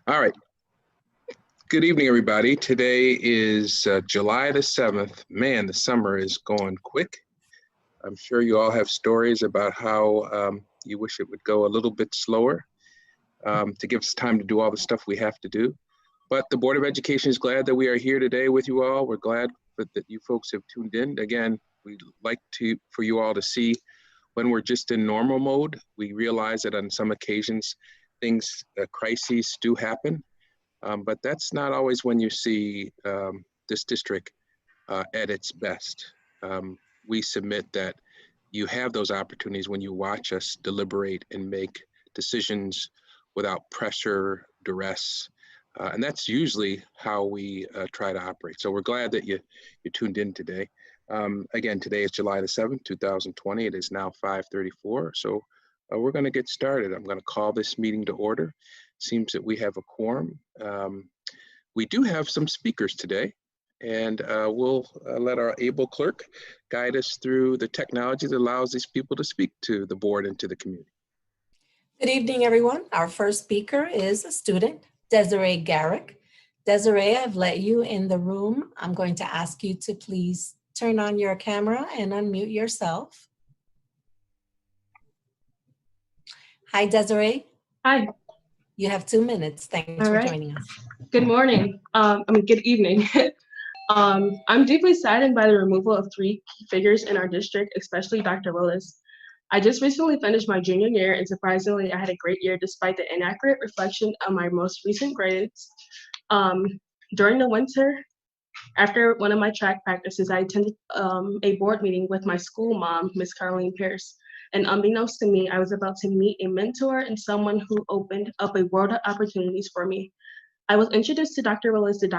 All right. Good evening, everybody. Today is July the 7th. Man, the summer is going quick. I'm sure you all have stories about how you wish it would go a little bit slower to give us time to do all the stuff we have to do. But the Board of Education is glad that we are here today with you all. We're glad that you folks have tuned in. Again, we'd like for you all to see when we're just in normal mode. We realize that on some occasions, crises do happen. But that's not always when you see this district at its best. We submit that you have those opportunities when you watch us deliberate and make decisions without pressure, duress, and that's usually how we try to operate. So we're glad that you tuned in today. Again, today is July the 7th, 2020. It is now 5:34. So we're going to get started. I'm going to call this meeting to order. Seems that we have a quorum. We do have some speakers today, and we'll let our able clerk guide us through the technology that allows these people to speak to the board and to the community. Good evening, everyone. Our first speaker is a student, Desiree Garrick. Desiree, I've let you in the room. I'm going to ask you to please turn on your camera and unmute yourself. Hi, Desiree. Hi. You have 2 minutes. Thanks for joining us. Good morning. Good evening. I'm deeply saddened by the removal of 3 key figures in our district, especially Dr. Willis. I just recently finished my junior year, and surprisingly, I had a great year despite the inaccurate reflection of my most recent grades. During the winter, after one of my track practices, I attended a board meeting with my school mom, Miss Carlene Pierce. And unbeknownst to me, I was about to meet a mentor and someone who opened up a world of opportunities for me. I was introduced to Dr. Willis, the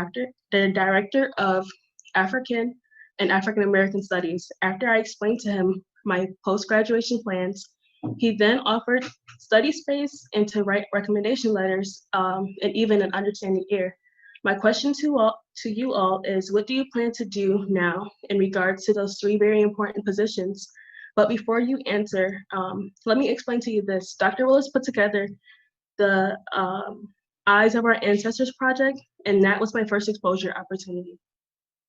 director of African and African American Studies. After I explained to him my post-graduation plans, he then offered study space and to write recommendation letters and even an understanding ear. My question to you all is, what do you plan to do now in regards to those 3 very important positions? But before you answer, let me explain to you this. Dr. Willis put together the Eyes of Our Ancestors project, and that was my first exposure opportunity.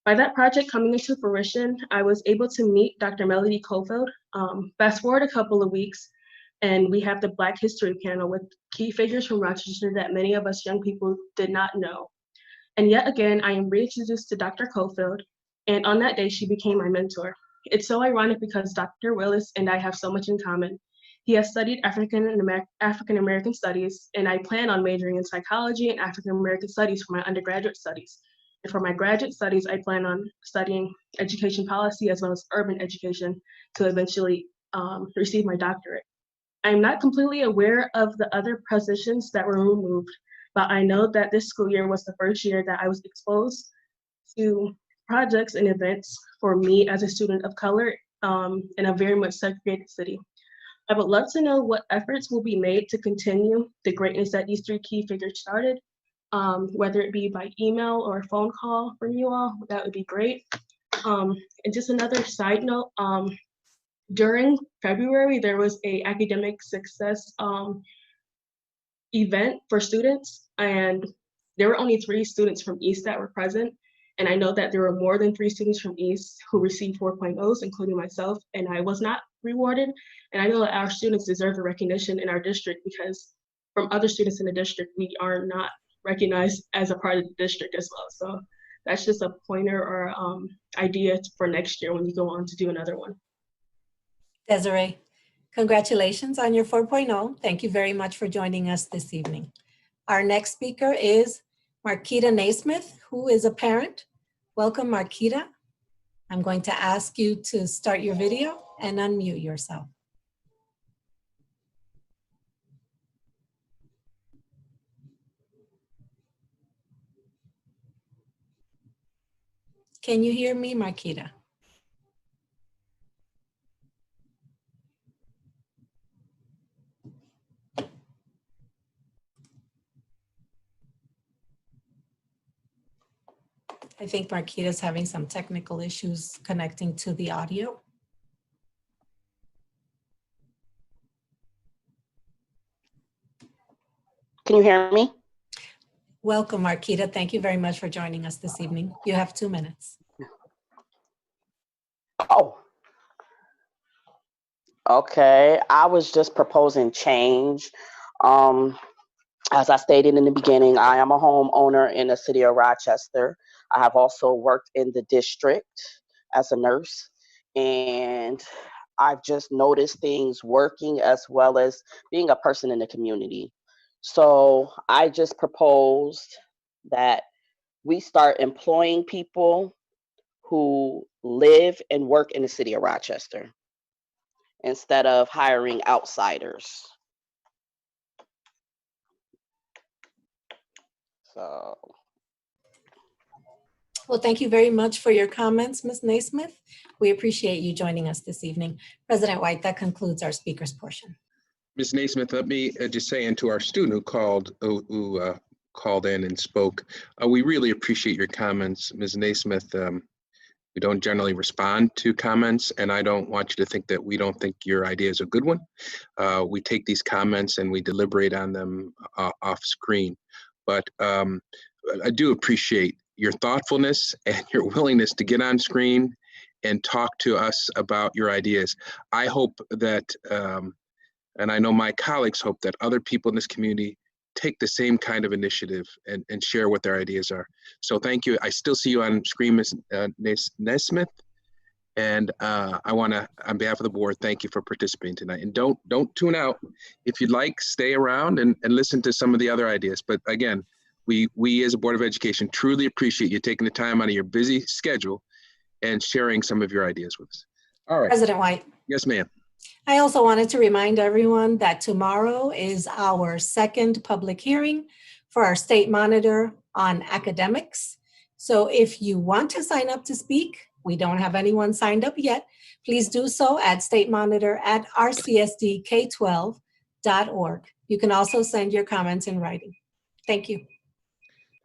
By that project coming into fruition, I was able to meet Dr. Melody Cofield. Fast forward a couple of weeks, and we have the Black History panel with key figures from Rochester that many of us young people did not know. And yet again, I am reintroduced to Dr. Cofield, and on that day, she became my mentor. It's so ironic because Dr. Willis and I have so much in common. He has studied African American studies, and I plan on majoring in psychology and African American studies for my undergraduate studies. And for my graduate studies, I plan on studying education policy as well as urban education to eventually receive my doctorate. I'm not completely aware of the other positions that were removed, but I know that this school year was the first year that I was exposed to projects and events for me as a student of color in a very much segregated city. I would love to know what efforts will be made to continue the greatness that these 3 key figures started, whether it be by email or a phone call from you all. That would be great. And just another side note, during February, there was a academic success event for students, and there were only 3 students from East that were present. And I know that there were more than 3 students from East who received 4.0s, including myself, and I was not rewarded. And I know that our students deserve the recognition in our district because from other students in the district, we are not recognized as a part of the district as well. So that's just a pointer or idea for next year when you go on to do another one. Desiree, congratulations on your 4.0. Thank you very much for joining us this evening. Our next speaker is Marquita Naismith, who is a parent. Welcome, Marquita. I'm going to ask you to start your video and unmute yourself. Can you hear me, Marquita? I think Marquita's having some technical issues connecting to the audio. Can you hear me? Welcome, Marquita. Thank you very much for joining us this evening. You have 2 minutes. Oh, okay. I was just proposing change. Um, as I stated in the beginning, I am a homeowner in the city of Rochester. I have also worked in the district as a nurse, and I've just noticed things working as well as being a person in the community. So I just proposed that we start employing people who live and work in the city of Rochester instead of hiring outsiders. So, Well, thank you very much for your comments, Ms. Naismith. We appreciate you joining us this evening. President White, that concludes our speakers portion. Ms. Naismith, let me just say, and to our student who called in and spoke, we really appreciate your comments. Ms. Naismith, we don't generally respond to comments, and I don't want you to think that we don't think your idea is a good one. We take these comments and we deliberate on them off screen. But I do appreciate your thoughtfulness and your willingness to get on screen and talk to us about your ideas. I hope that, and I know my colleagues hope that other people in this community take the same kind of initiative and share what their ideas are. So thank you. I still see you on screen, Ms. Naismith. And I want to, on behalf of the board, thank you for participating tonight. And don't tune out. If you'd like, stay around and listen to some of the other ideas. But again, we as a Board of Education truly appreciate you taking the time out of your busy schedule and sharing some of your ideas with us. All right. President White. Yes, ma'am. I also wanted to remind everyone that tomorrow is our second public hearing for our state monitor on academics. So if you want to sign up to speak, we don't have anyone signed up yet, please do so at statemonitor@rcsdk12.org. You can also send your comments in writing. Thank you.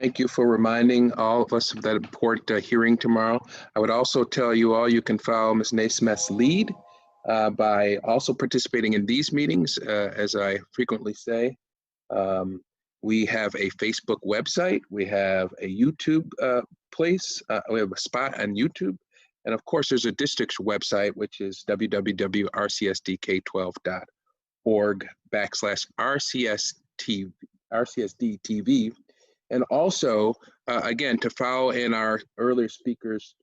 Thank you for reminding all of us of that important hearing tomorrow. I would also tell you all you can follow Ms. Naismith's lead by also participating in these meetings, as I frequently say. We have a Facebook website, we have a YouTube place, we have a spot on YouTube, and of course there's a district's website, which is www.rcsdk12.org/RCSDTV. And also, again, to follow in our earlier speaker's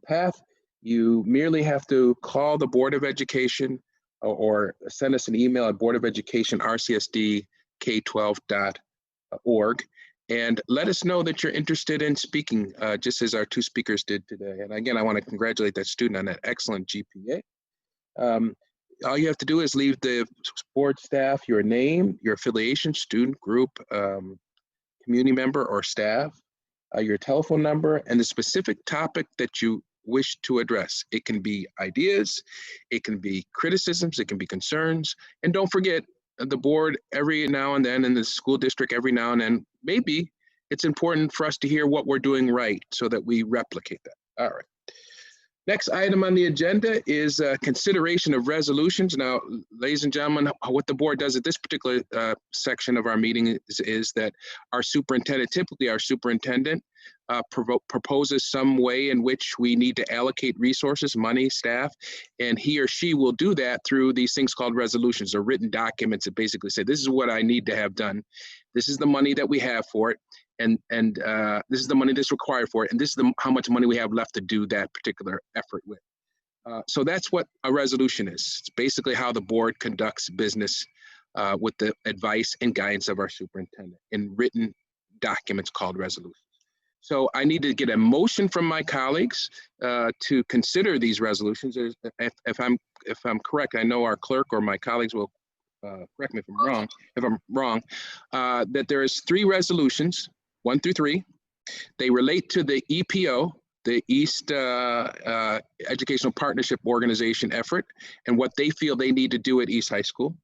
path, you merely have to call the Board of Education or send us an email at boardofelucation@rcsdk12.org and let us know that you're interested in speaking, just as our two speakers did today. And again, I want to congratulate that student on that excellent GPA. All you have to do is leave the board staff your name, your affiliation, student group, community member or staff, your telephone number, and the specific topic that you wish to address. It can be ideas, it can be criticisms, it can be concerns, and don't forget the board every now and then, in the school district every now and then, maybe it's important for us to hear what we're doing right so that we replicate that. All right. Next item on the agenda is consideration of resolutions. Now, ladies and gentlemen, what the board does at this particular section of our meeting is that our superintendent, typically our superintendent, proposes some way in which we need to allocate resources, money, staff, and he or she will do that through these things called resolutions, or written documents that basically say, this is what I need to have done. This is the money that we have for it. And this is the money that's required for it, and this is how much money we have left to do that particular effort with. So that's what a resolution is. It's basically how the board conducts business with the advice and guidance of our superintendent in written documents called resolutions. So I need to get a motion from my colleagues to consider these resolutions. If I'm correct, I know our clerk or my colleagues will correct me if I'm wrong, that there is 3 resolutions, 1 through 3. They relate to the EPO, the East Educational Partnership Organization effort, and what they feel they need to do at East High School.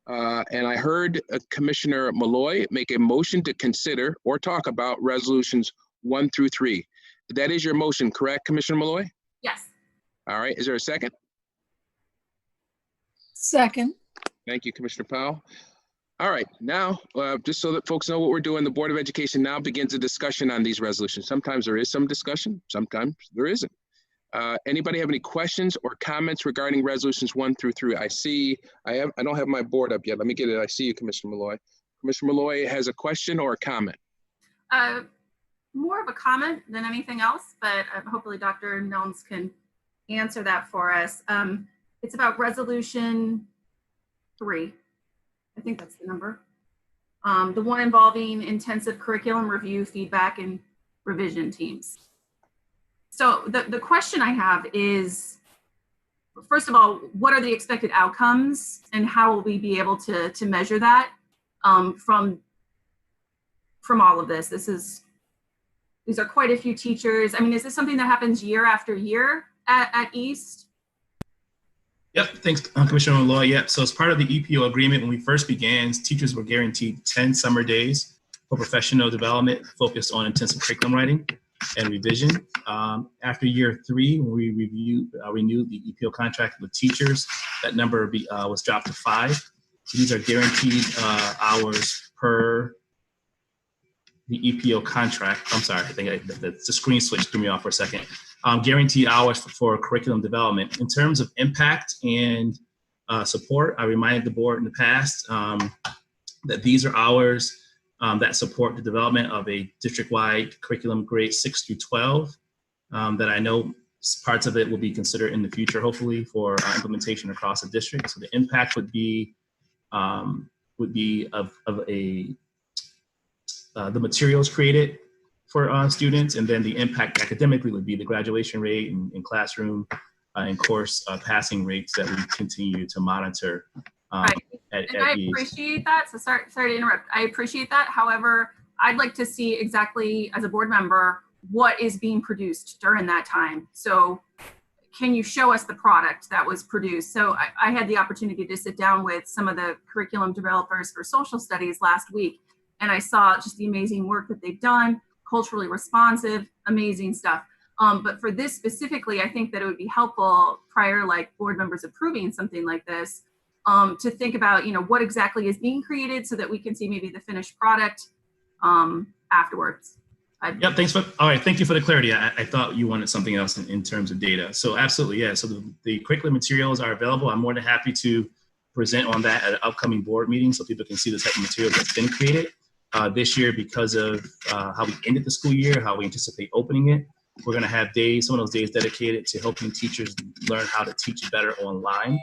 And I heard Commissioner Malloy make a motion to consider or talk about resolutions 1 through 3. That is your motion, correct, Commissioner Malloy? Yes. All right, is there a second? Second. Thank you, Commissioner Powell. All right, now, just so that folks know what we're doing, the Board of Education now begins a discussion on these resolutions. Sometimes there is some discussion, sometimes there isn't. Anybody have any questions or comments regarding resolutions 1 through 3? I don't have my board up yet. Let me get it. I see you, Commissioner Malloy. Commissioner Malloy has a question or a comment. More of a comment than anything else, but hopefully Dr. Nelms can answer that for us. It's about resolution 3. I think that's the number. The one involving intensive curriculum review, feedback, and revision teams. So the question I have is, first of all, what are the expected outcomes and how will we be able to measure that from all of this? These are quite a few teachers. I mean, is this something that happens year after year at East? Yep, thanks, Commissioner Malloy. Yep, so as part of the EPO agreement, when we first began, teachers were guaranteed 10 summer days for professional development focused on intensive curriculum writing and revision. After year 3, when we renewed the EPO contract with teachers, that number was dropped to 5. So these are guaranteed hours per the EPO contract. I'm sorry, I think the screen switch threw me off for a second. Guaranteed hours for curriculum development. In terms of impact and support, I reminded the board in the past that these are hours that support the development of a district-wide curriculum grades 6 through 12 that I know parts of it will be considered in the future, hopefully, for implementation across the district. So the impact would be of the materials created for students, and then the impact academically would be the graduation rate and classroom and course passing rates that we continue to monitor. Right. And I appreciate that. So sorry to interrupt. I appreciate that. However, I'd like to see exactly, as a board member, what is being produced during that time. So can you show us the product that was produced? So I had the opportunity to sit down with some of the curriculum developers for social studies last week, and I saw just the amazing work that they've done, culturally responsive, amazing stuff. But for this specifically, I think that it would be helpful prior, like board members approving something like this, to think about, what exactly is being created so that we can see maybe the finished product afterwards. Yeah, all right, thank you for the clarity. I thought you wanted something else in terms of data. So absolutely, yeah. So the curriculum materials are available. I'm more than happy to present on that at an upcoming board meeting so people can see the type of material that's been created. This year, because of how we ended the school year, how we anticipate opening it, we're going to have some of those days dedicated to helping teachers learn how to teach better online,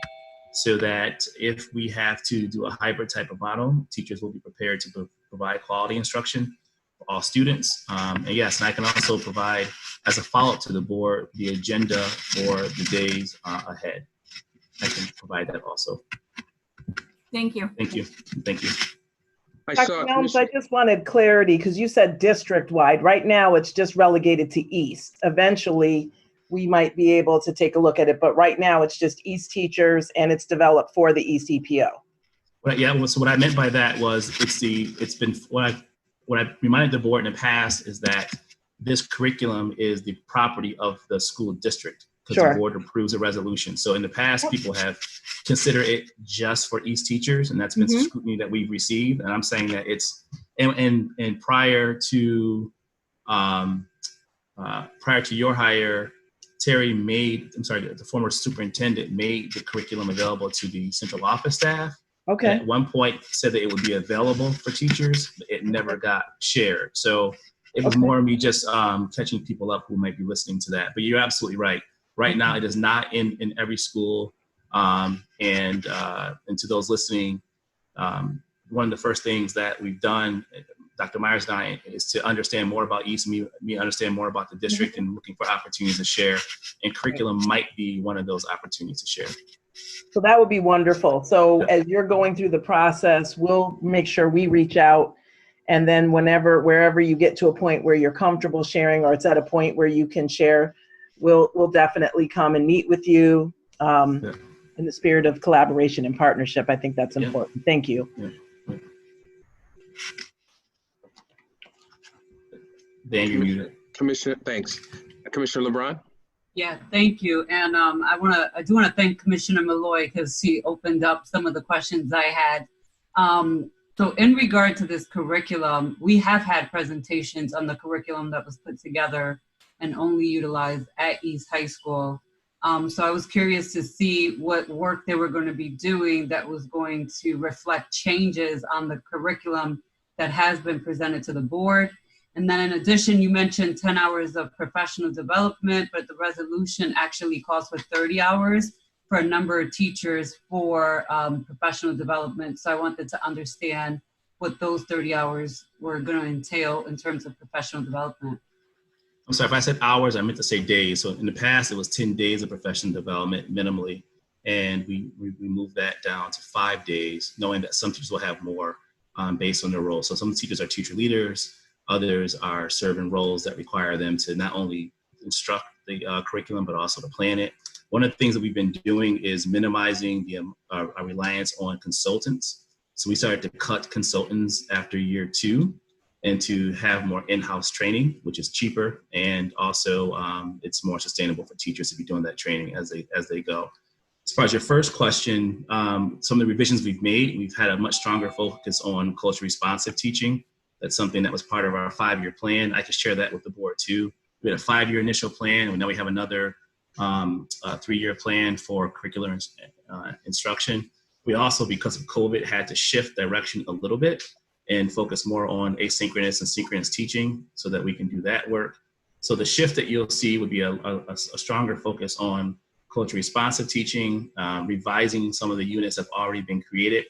so that if we have to do a hybrid type of model, teachers will be prepared to provide quality instruction for all students. And yes, and I can also provide, as a follow-up to the board, the agenda for the days ahead. I can provide that also. Thank you. Thank you. Thank you. Dr. Nelms, I just wanted clarity because you said district-wide. Right now, it's just relegated to East. Eventually, we might be able to take a look at it, but right now it's just East teachers and it's developed for the East EPO. So what I meant by that was what I reminded the board in the past is that this curriculum is the property of the school district because the board approves a resolution. So in the past, people have considered it just for East teachers, and that's been some scrutiny that we've received. And I'm saying that it's and prior to your hire, the former superintendent made the curriculum available to the central office staff. Okay. And at one point said that it would be available for teachers, but it never got shared. So it was more me just catching people up who might be listening to that. But you're absolutely right. Right now, it is not in every school. And to those listening, one of the first things that we've done, Dr. Myers and I, is to understand more about East, me understand more about the district and looking for opportunities to share. And curriculum might be one of those opportunities to share. So that would be wonderful. So as you're going through the process, we'll make sure we reach out. And then wherever you get to a point where you're comfortable sharing, or it's at a point where you can share, we'll definitely come and meet with you in the spirit of collaboration and partnership. I think that's important. Thank you. Dan, you're muted. Commissioner, thanks. Commissioner LeBron? Yeah, thank you. And I do want to thank Commissioner Malloy because she opened up some of the questions I had. So in regard to this curriculum, we have had presentations on the curriculum that was put together and only utilized at East High School. So I was curious to see what work they were going to be doing that was going to reflect changes on the curriculum that has been presented to the board. And then in addition, you mentioned 10 hours of professional development, but the resolution actually calls for 30 hours for a number of teachers for professional development. So I wanted to understand what those 30 hours were going to entail in terms of professional development. I'm sorry, if I said hours, I meant to say days. So in the past, it was 10 days of professional development minimally. And we moved that down to 5 days, knowing that some teachers will have more based on their role. So some teachers are teacher leaders, others are serving roles that require them to not only instruct the curriculum, but also to plan it. One of the things that we've been doing is minimizing our reliance on consultants. So we started to cut consultants after year 2 and to have more in-house training, which is cheaper. And also it's more sustainable for teachers to be doing that training as they go. As far as your first question, some of the revisions we've made, we've had a much stronger focus on culturally responsive teaching. That's something that was part of our 5-year plan. I can share that with the board too. We had a 5-year initial plan, and now we have another 3-year plan for curricular instruction. We also, because of COVID, had to shift direction a little bit and focus more on asynchronous and synchronous teaching so that we can do that work. So the shift that you'll see would be a stronger focus on culturally responsive teaching, revising some of the units that have already been created.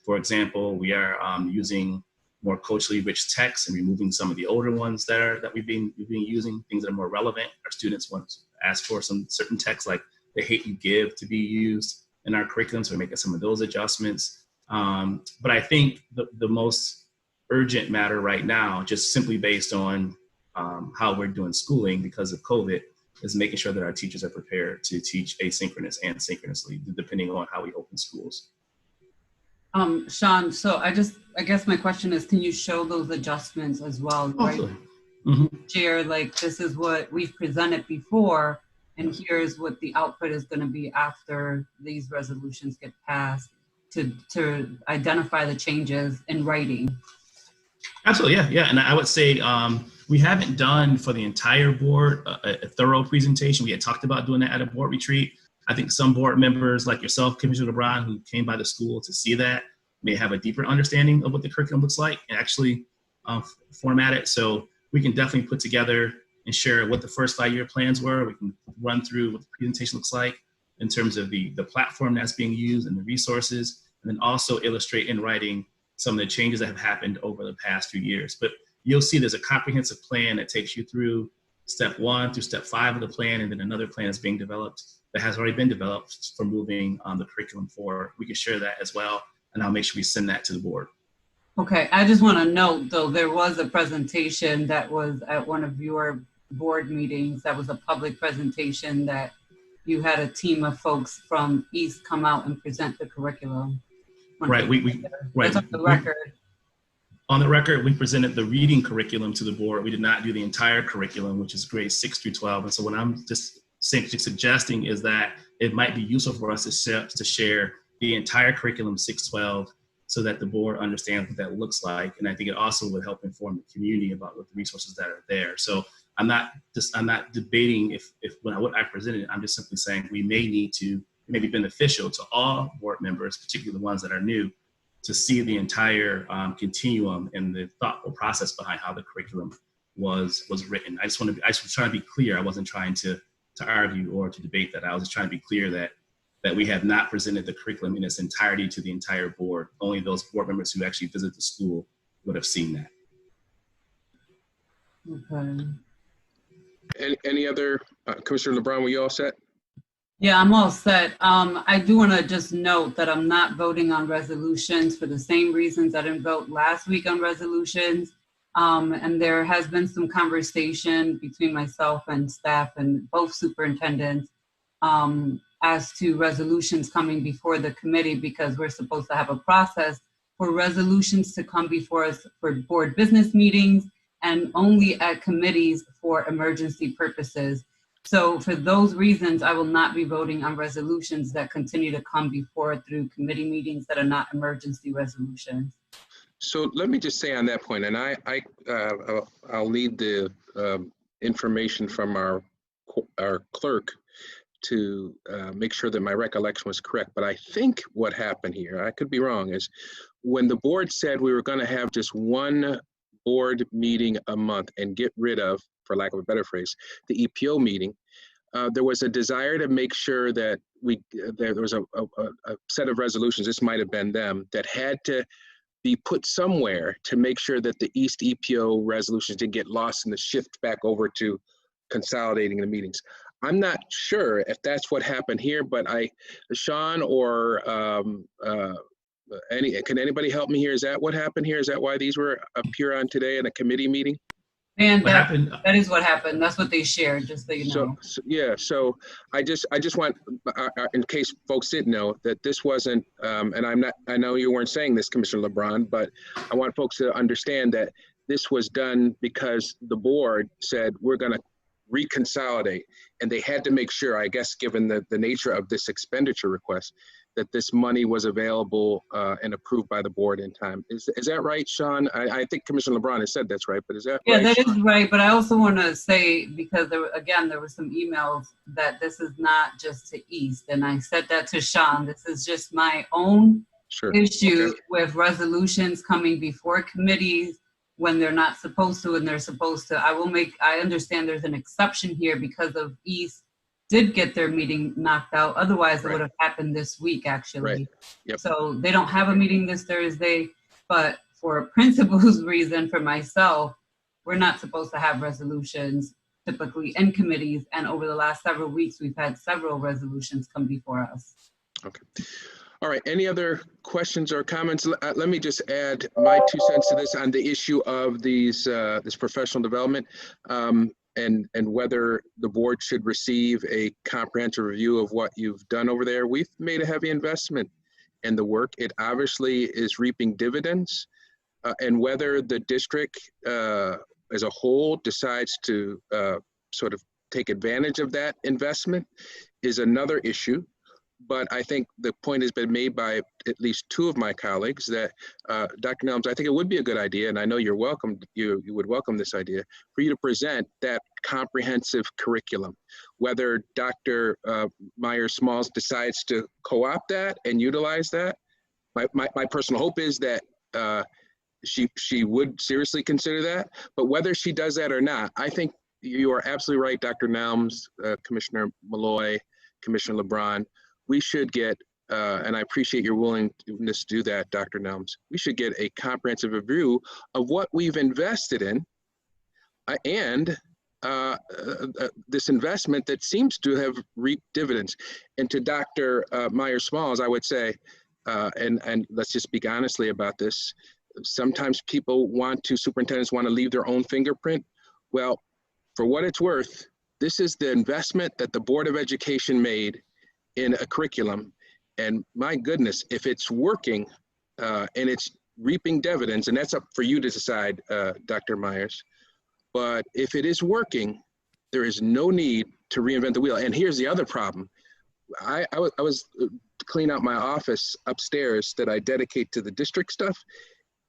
For example, we are using more culturally rich texts and removing some of the older ones that we've been using, things that are more relevant. Our students want to ask for some certain texts like The Hate You Give to be used in our curriculum, so we're making some of those adjustments. But I think the most urgent matter right now, just simply based on how we're doing schooling because of COVID, is making sure that our teachers are prepared to teach asynchronous and synchronously, depending on how we open schools. Sean, so I guess my question is, can you show those adjustments as well? Right? Share, like, this is what we've presented before, and here's what the output is going to be after these resolutions get passed to identify the changes in writing. Absolutely, yeah. And I would say we haven't done for the entire board a thorough presentation. We had talked about doing that at a board retreat. I think some board members like yourself, Commissioner LeBron, who came by the school to see that, may have a deeper understanding of what the curriculum looks like and actually format it. So we can definitely put together and share what the first 5-year plans were. We can run through what the presentation looks like in terms of the platform that's being used and the resources, and then also illustrate in writing some of the changes that have happened over the past few years. But you'll see there's a comprehensive plan that takes you through step 1 through step 5 of the plan, and then another plan is being developed that has already been developed for moving the curriculum forward. We can share that as well, and I'll make sure we send that to the board. Okay, I just want to note, though, there was a presentation that was at one of your board meetings that was a public presentation that you had a team of folks from East come out and present the curriculum. Right, That's on the record. On the record, we presented the reading curriculum to the board. We did not do the entire curriculum, which is grades 6 through 12. And so what I'm just suggesting is that it might be useful for us to share the entire curriculum 6-12 so that the board understands what that looks like. And I think it also would help inform the community about what the resources that are there. So I'm not debating if what I presented. I'm just simply saying we may need to, it may be beneficial to all board members, particularly the ones that are new, to see the entire continuum and the thoughtful process behind how the curriculum was written. I was trying to be clear. I wasn't trying to argue or to debate that. I was just trying to be clear that we have not presented the curriculum in its entirety to the entire board. Only those board members who actually visit the school would have seen that. Okay. Any other, Commissioner LeBron, were you all set? Yeah, I'm all set. I do want to just note that I'm not voting on resolutions for the same reasons I didn't vote last week on resolutions. And there has been some conversation between myself and staff and both superintendents as to resolutions coming before the committee, because we're supposed to have a process for resolutions to come before us for board business meetings and only at committees for emergency purposes. So for those reasons, I will not be voting on resolutions that continue to come before through committee meetings that are not emergency resolutions. So let me just say on that point, and I'll need the information from our clerk to make sure that my recollection was correct. But I think what happened here, I could be wrong, is when the board said we were going to have just one board meeting a month and get rid of, for lack of a better phrase, the EPO meeting, there was a desire to make sure that there was a set of resolutions, this might have been them, that had to be put somewhere to make sure that the East EPO resolutions didn't get lost in the shift back over to consolidating the meetings. I'm not sure if that's what happened here, but Sean or can anybody help me here? Is that what happened here? Is that why these were up here on today in a committee meeting? And What happened? that is what happened. That's what they shared, just so you know. So I just want, in case folks didn't know, that this wasn't, and I know you weren't saying this, Commissioner LeBron, but I want folks to understand that this was done because the board said we're going to reconsolidate, and they had to make sure, I guess, given the nature of this expenditure request, that this money was available and approved by the board in time. Is that right, Sean? I think Commissioner LeBron has said that's right, but is that right? Yeah, that Sean? is right. But I also want to say, because there were some emails that this is not just to East, and I said that to Sean. This is just my own issue with resolutions coming before committees when they're not supposed to, and they're supposed to. I understand there's an exception here because of East did get their meeting knocked out. Otherwise, it would have happened this week, actually. Right. Yep. So they don't have a meeting this Thursday, but for principles reason, for myself, we're not supposed to have resolutions typically in committees. And over the last several weeks, we've had several resolutions come before us. Okay. All right. Any other questions or comments? Let me just add my 2 cents to this on the issue of these this professional development. And whether the board should receive a comprehensive review of what you've done over there. We've made a heavy investment in the work. It obviously is reaping dividends. And whether the district as a whole decides to sort of take advantage of that investment is another issue. But I think the point has been made by at least 2 of my colleagues that, Dr. Nelms, I think it would be a good idea, and I know you're welcome, you would welcome this idea, for you to present that comprehensive curriculum. Whether Dr. Myers-Smalls decides to co-opt that and utilize that, my personal hope is that she would seriously consider that. But whether she does that or not, I think you are absolutely right, Dr. Nelms, Commissioner Malloy, Commissioner LeBron. We should get, and I appreciate your willingness to do that, Dr. Nelms, we should get a comprehensive review of what we've invested in and this investment that seems to have reaped dividends. And to Dr. Myers-Smalls, I would say, and let's just speak honestly about this, sometimes superintendents want to leave their own fingerprint. Well, for what it's worth, this is the investment that the Board of Education made in a curriculum, and my goodness, if it's working and it's reaping dividends, and that's up for you to decide, Dr. Myers, but if it is working, there is no need to reinvent the wheel. And here's the other problem. I was cleaning out my office upstairs that I dedicate to the district stuff,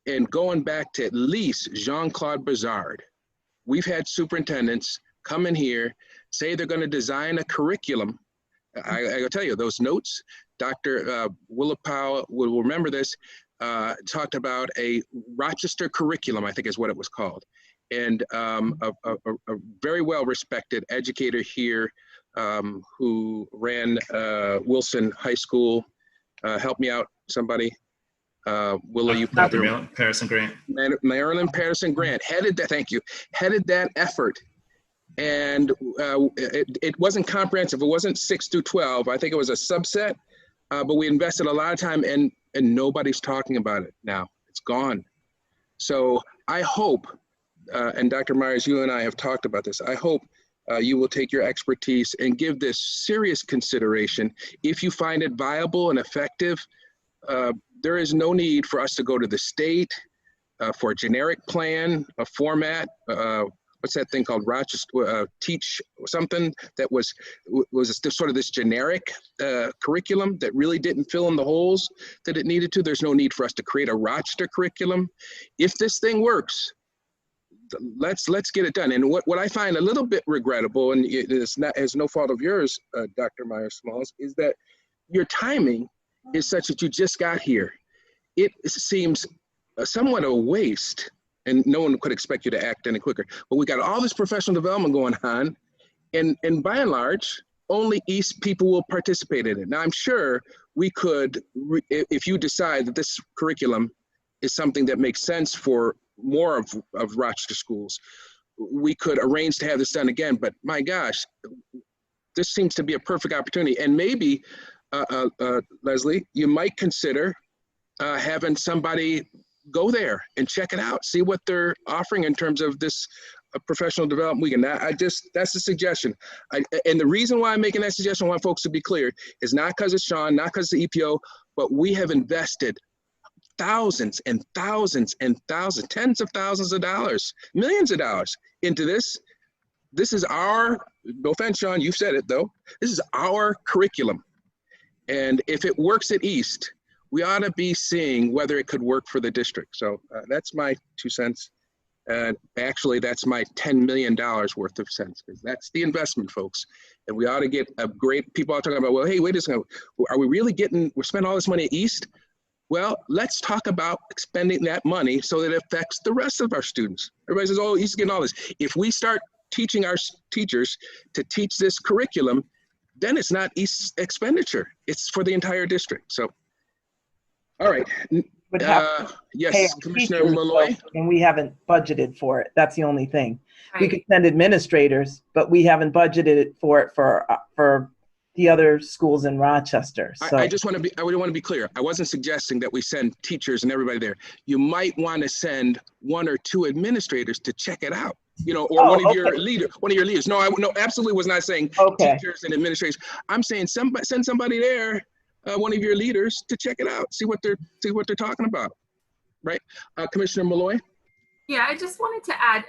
and going back to at least Jean-Claude Bizard, we've had superintendents come in here, say they're going to design a curriculum. I gotta tell you, those notes, Dr. Willapau will remember this, talked about a Rochester curriculum, I think is what it was called. And a very well-respected educator here who ran Wilson High School. Help me out, somebody. Willa, you Dr. Marilyn Patterson Grant. Marilyn Patterson Grant headed that, thank you, headed that effort. And it wasn't comprehensive. It wasn't 6 through 12. I think it was a subset, but we invested a lot of time and nobody's talking about it now. It's gone. So I hope, and Dr. Myers, you and I have talked about this, I hope you will take your expertise and give this serious consideration. If you find it viable and effective, there is no need for us to go to the state for a generic plan, a format, what's that thing called, Rochester, teach something that was sort of this generic curriculum that really didn't fill in the holes that it needed to. There's no need for us to create a Rochester curriculum. If this thing works, let's get it done. And what I find a little bit regrettable, and it's not as no fault of yours, Dr. Myers-Smalls, is that your timing is such that you just got here. It seems somewhat a waste, and no one could expect you to act any quicker. But we got all this professional development going on, and by and large, only East people will participate in it. Now, I'm sure we could, if you decide that this curriculum is something that makes sense for more of Rochester schools, we could arrange to have this done again. But my gosh, this seems to be a perfect opportunity. And maybe, Leslie, you might consider having somebody go there and check it out, see what they're offering in terms of this professional development weekend. That's a suggestion. And the reason why I'm making that suggestion, I want folks to be clear, is not because it's Sean, not because the EPO, but we have invested thousands and thousands and thousands, tens of thousands of dollars, millions of dollars into this. This is our, no offense, Sean, you've said it though, this is our curriculum. And if it works at East, we ought to be seeing whether it could work for the district. So that's my 2 cents. Actually, that's my $10 million worth of cents, because that's the investment, folks. And we ought to get a great, people are talking about, well, hey, wait a second, are we really we're spending all this money at East? Well, let's talk about spending that money so that it affects the rest of our students. Everybody says, oh, East is getting all this. If we start teaching our teachers to teach this curriculum, then it's not East expenditure. It's for the entire district. So, all right. Yes, Commissioner Malloy. And we haven't budgeted for it. That's the only thing. Right. We could send administrators, but we haven't budgeted for it for the other schools in Rochester. So I just want to be, I would want to be clear. I wasn't suggesting that we send teachers and everybody there. You might want to send 1 or 2 administrators to check it out, you know, or one of your leaders. No, I absolutely was not saying teachers and administrators. I'm saying send somebody there, one of your leaders, to check it out, see what they're talking about, right? Commissioner Malloy. Yeah, I just wanted to add,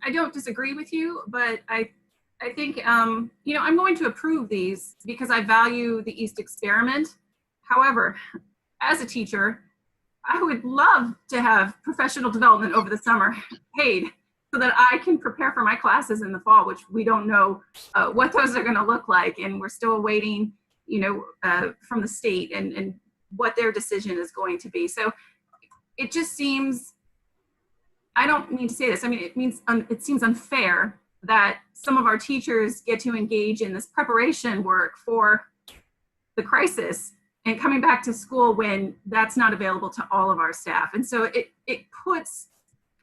I don't disagree with you, but I think, you know, I'm going to approve these because I value the East experiment. However, as a teacher, I would love to have professional development over the summer paid so that I can prepare for my classes in the fall, which we don't know what those are going to look like. And we're still awaiting, you know, from the state and what their decision is going to be. So it just seems, I don't mean to say this, I mean, it seems unfair that some of our teachers get to engage in this preparation work for the crisis and coming back to school when that's not available to all of our staff. And so it puts,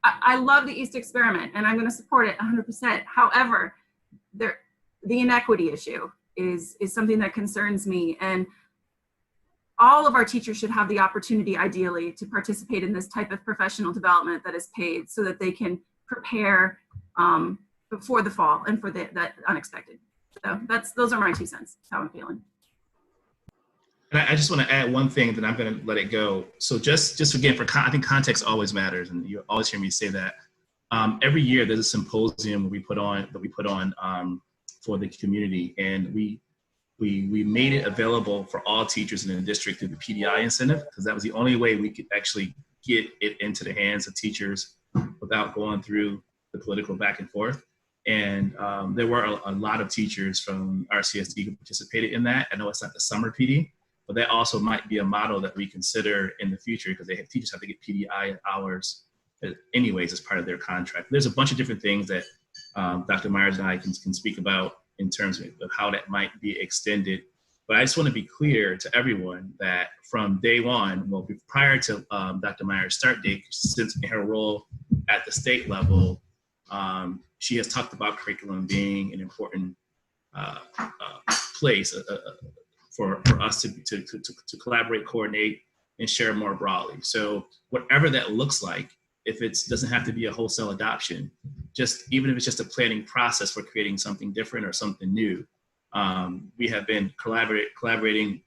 I love the East experiment and I'm going to support it 100%. However, the inequity issue is something that concerns me, and all of our teachers should have the opportunity, ideally, to participate in this type of professional development that is paid so that they can prepare for the fall and for that unexpected. So those are my 2 cents, how I'm feeling. And I just want to add one thing, then I'm going to let it go. So just again, I think context always matters, and you always hear me say that. Every year there's a symposium we put on for the community, and we made it available for all teachers in the district through the PDI incentive, because that was the only way we could actually get it into the hands of teachers without going through the political back and forth. And there were a lot of teachers from RCSD who participated in that. I know it's not the summer PD, but that also might be a model that we consider in the future, because teachers have to get PDI hours anyways as part of their contract. There's a bunch of different things that Dr. Myers and I can speak about in terms of how that might be extended. But I just want to be clear to everyone that from day one, well, prior to Dr. Myers' start date, since in her role at the state level, she has talked about curriculum being an important place for us to collaborate, coordinate, and share more broadly. So whatever that looks like, if it doesn't have to be a wholesale adoption, even if it's just a planning process for creating something different or something new, we have been collaborating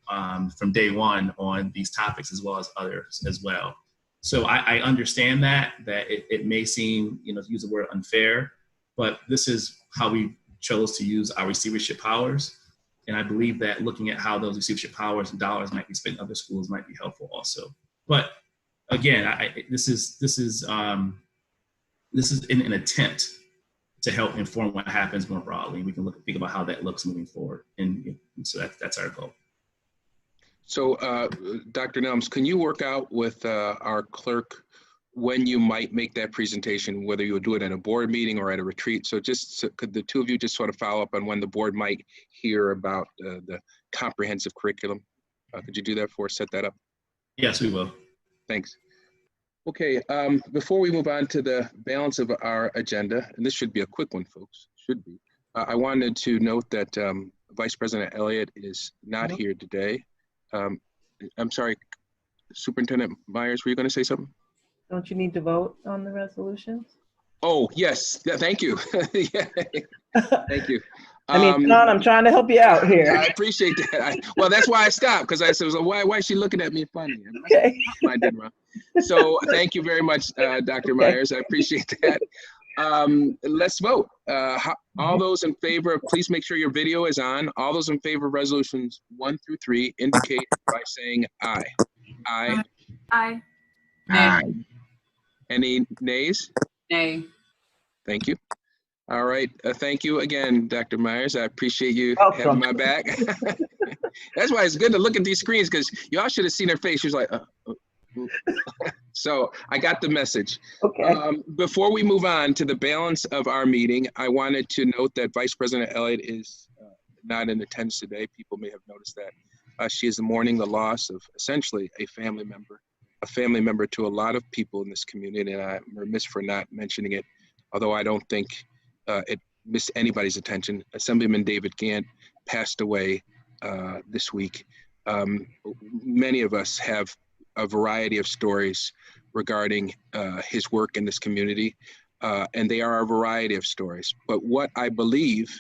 from day one on these topics as well as others as well. So I understand that it may seem, to use the word unfair, but this is how we chose to use our receivership powers. And I believe that looking at how those receivership powers and dollars might be spent in other schools might be helpful also. But again, this is in an attempt to help inform what happens more broadly. We can think about how that looks moving forward. And so that's our goal. So Dr. Nelms, can you work out with our clerk when you might make that presentation, whether you would do it in a board meeting or at a retreat? So could the two of you just sort of follow up on when the board might hear about the comprehensive curriculum? Could you do that for us, set that up? Yes, we will. Thanks. Okay, before we move on to the balance of our agenda, and this should be a quick one, folks, should be. I wanted to note that Vice President Elliott is not here today. I'm sorry, Superintendent Myers, were you going to say something? Don't you need to vote on the resolutions? Oh, yes. Yeah, thank you. Yeah. Thank you. I mean, Don, I'm trying to help you out here. I appreciate that. Well, that's why I stopped, because I said, why is she looking at me funny? Okay. I did wrong. So thank you very much, Dr. Myers. I appreciate that. Let's vote. All those in favor, please make sure your video is on. All those in favor of resolutions 1 through 3 indicate by saying aye. Aye. Aye. Aye. Any nays? Nay. Thank you. All right. Thank you again, Dr. Myers. I appreciate you having my back. That's why it's good to look at these screens, because y'all should have seen her face. She was like, So I got the message. Okay. Before we move on to the balance of our meeting, I wanted to note that Vice President Elliott is not in attendance today. People may have noticed that. She is mourning the loss of essentially a family member to a lot of people in this community, and I'm remiss for not mentioning it, although I don't think it missed anybody's attention. Assemblyman David Gant passed away this week. Many of us have a variety of stories regarding his work in this community, and they are a variety of stories. But what I believe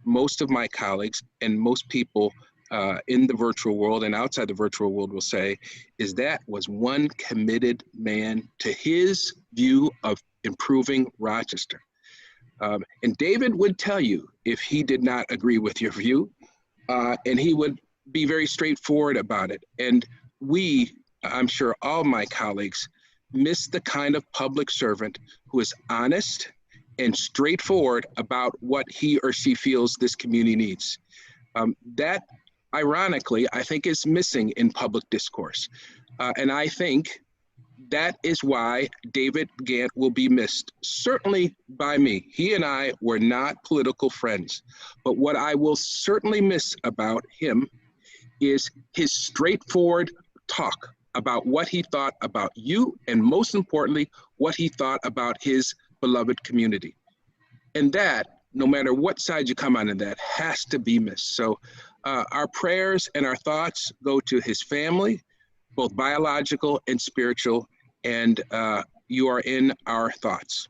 most of my colleagues and most people in the virtual world and outside the virtual world will say is that was one committed man to his view of improving Rochester. And David would tell you if he did not agree with your view, and he would be very straightforward about it. And I'm sure all my colleagues, miss the kind of public servant who is honest and straightforward about what he or she feels this community needs. That, ironically, I think is missing in public discourse. And I think that is why David Gant will be missed, certainly by me. He and I were not political friends, but what I will certainly miss about him is his straightforward talk about what he thought about you, and most importantly, what he thought about his beloved community. And that, no matter what side you come on in that, has to be missed. So our prayers and our thoughts go to his family, both biological and spiritual, and you are in our thoughts.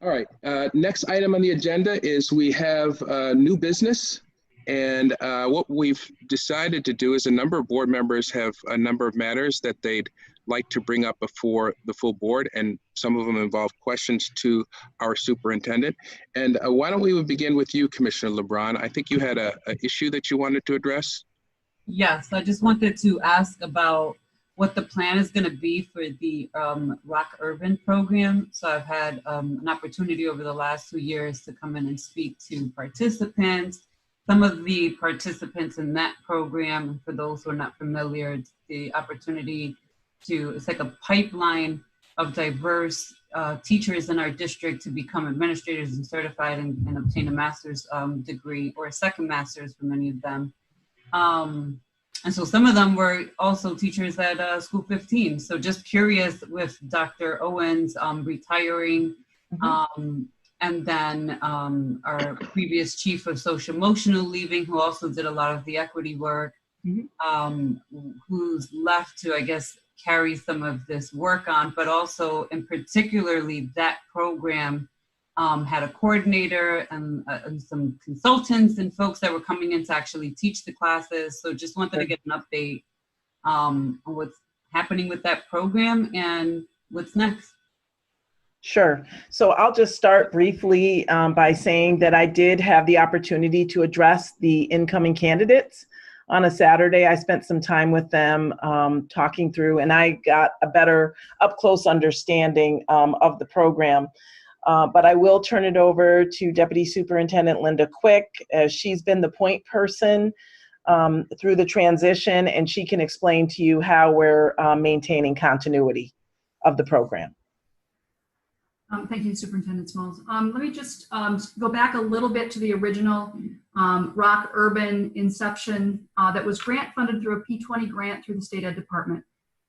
All right, next item on the agenda is we have new business. And what we've decided to do is a number of board members have a number of matters that they'd like to bring up before the full board, and some of them involve questions to our superintendent. And why don't we begin with you, Commissioner LeBron? I think you had an issue that you wanted to address. Yes, I just wanted to ask about what the plan is going to be for the Rock Urban program. So I've had an opportunity over the last 2 years to come in and speak to participants. Some of the participants in that program, for those who are not familiar, it's the opportunity it's like a pipeline of diverse teachers in our district to become administrators and certified and obtain a master's degree or a second master's for many of them. And so some of them were also teachers at School 15. So just curious with Dr. Owens retiring, and then our previous chief of social emotional leaving, who also did a lot of the equity work, who's left to, I guess, carry some of this work on, but also in particularly that program had a coordinator and some consultants and folks that were coming in to actually teach the classes. So just wanted to get an update on what's happening with that program and what's next. Sure. So I'll just start briefly by saying that I did have the opportunity to address the incoming candidates on a Saturday. I spent some time with them talking through, and I got a better up-close understanding of the program. But I will turn it over to Deputy Superintendent Linda Quick, as she's been the point person through the transition, and she can explain to you how we're maintaining continuity of the program. Thank you, Superintendent Smalls. Let me just go back a little bit to the original Rock Urban inception that was grant funded through a P20 grant through the State Ed Department.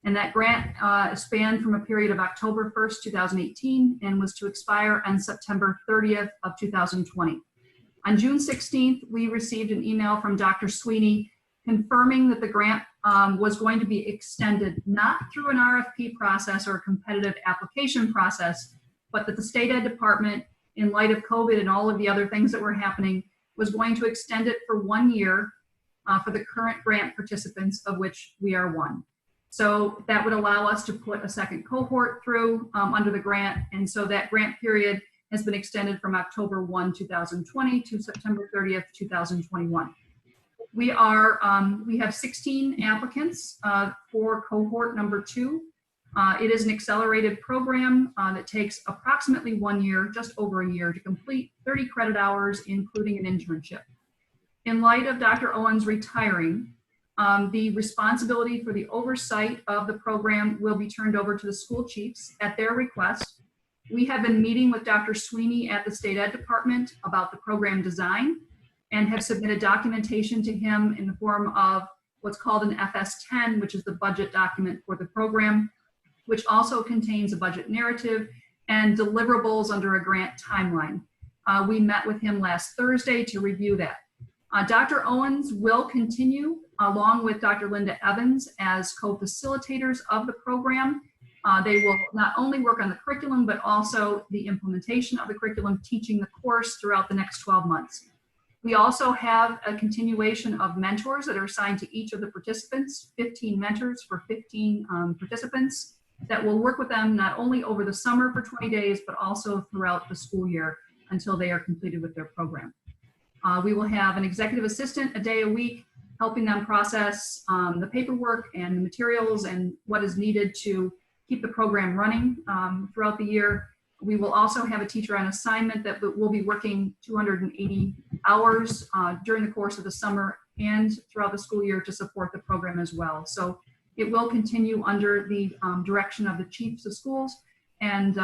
And that grant spanned from a period of October 1st, 2018, and was to expire on September 30th of 2020. On June 16th, we received an email from Dr. Sweeney confirming that the grant was going to be extended, not through an RFP process or a competitive application process, but that the State Ed Department, in light of COVID and all of the other things that were happening, was going to extend it for 1 year for the current grant participants, of which we are one. So that would allow us to put a second cohort through under the grant. And so that grant period has been extended from October 1, 2020 to September 30th, 2021. We have 16 applicants for cohort number 2. It is an accelerated program that takes approximately 1 year, just over a year, to complete 30 credit hours, including an internship. In light of Dr. Owens retiring, the responsibility for the oversight of the program will be turned over to the school chiefs at their request. We have been meeting with Dr. Sweeney at the State Ed Department about the program design and have submitted documentation to him in the form of what's called an FS10, which is the budget document for the program, which also contains a budget narrative and deliverables under a grant timeline. We met with him last Thursday to review that. Dr. Owens will continue along with Dr. Linda Evans as co-facilitators of the program. They will not only work on the curriculum, but also the implementation of the curriculum, teaching the course throughout the next 12 months. We also have a continuation of mentors that are assigned to each of the participants, 15 mentors for 15 participants that will work with them not only over the summer for 20 days, but also throughout the school year until they are completed with their program. We will have an executive assistant a day a week, helping them process the paperwork and the materials and what is needed to keep the program running throughout the year. We will also have a teacher on assignment that will be working 280 hours during the course of the summer and throughout the school year to support the program as well. So it will continue under the direction of the chiefs of schools, and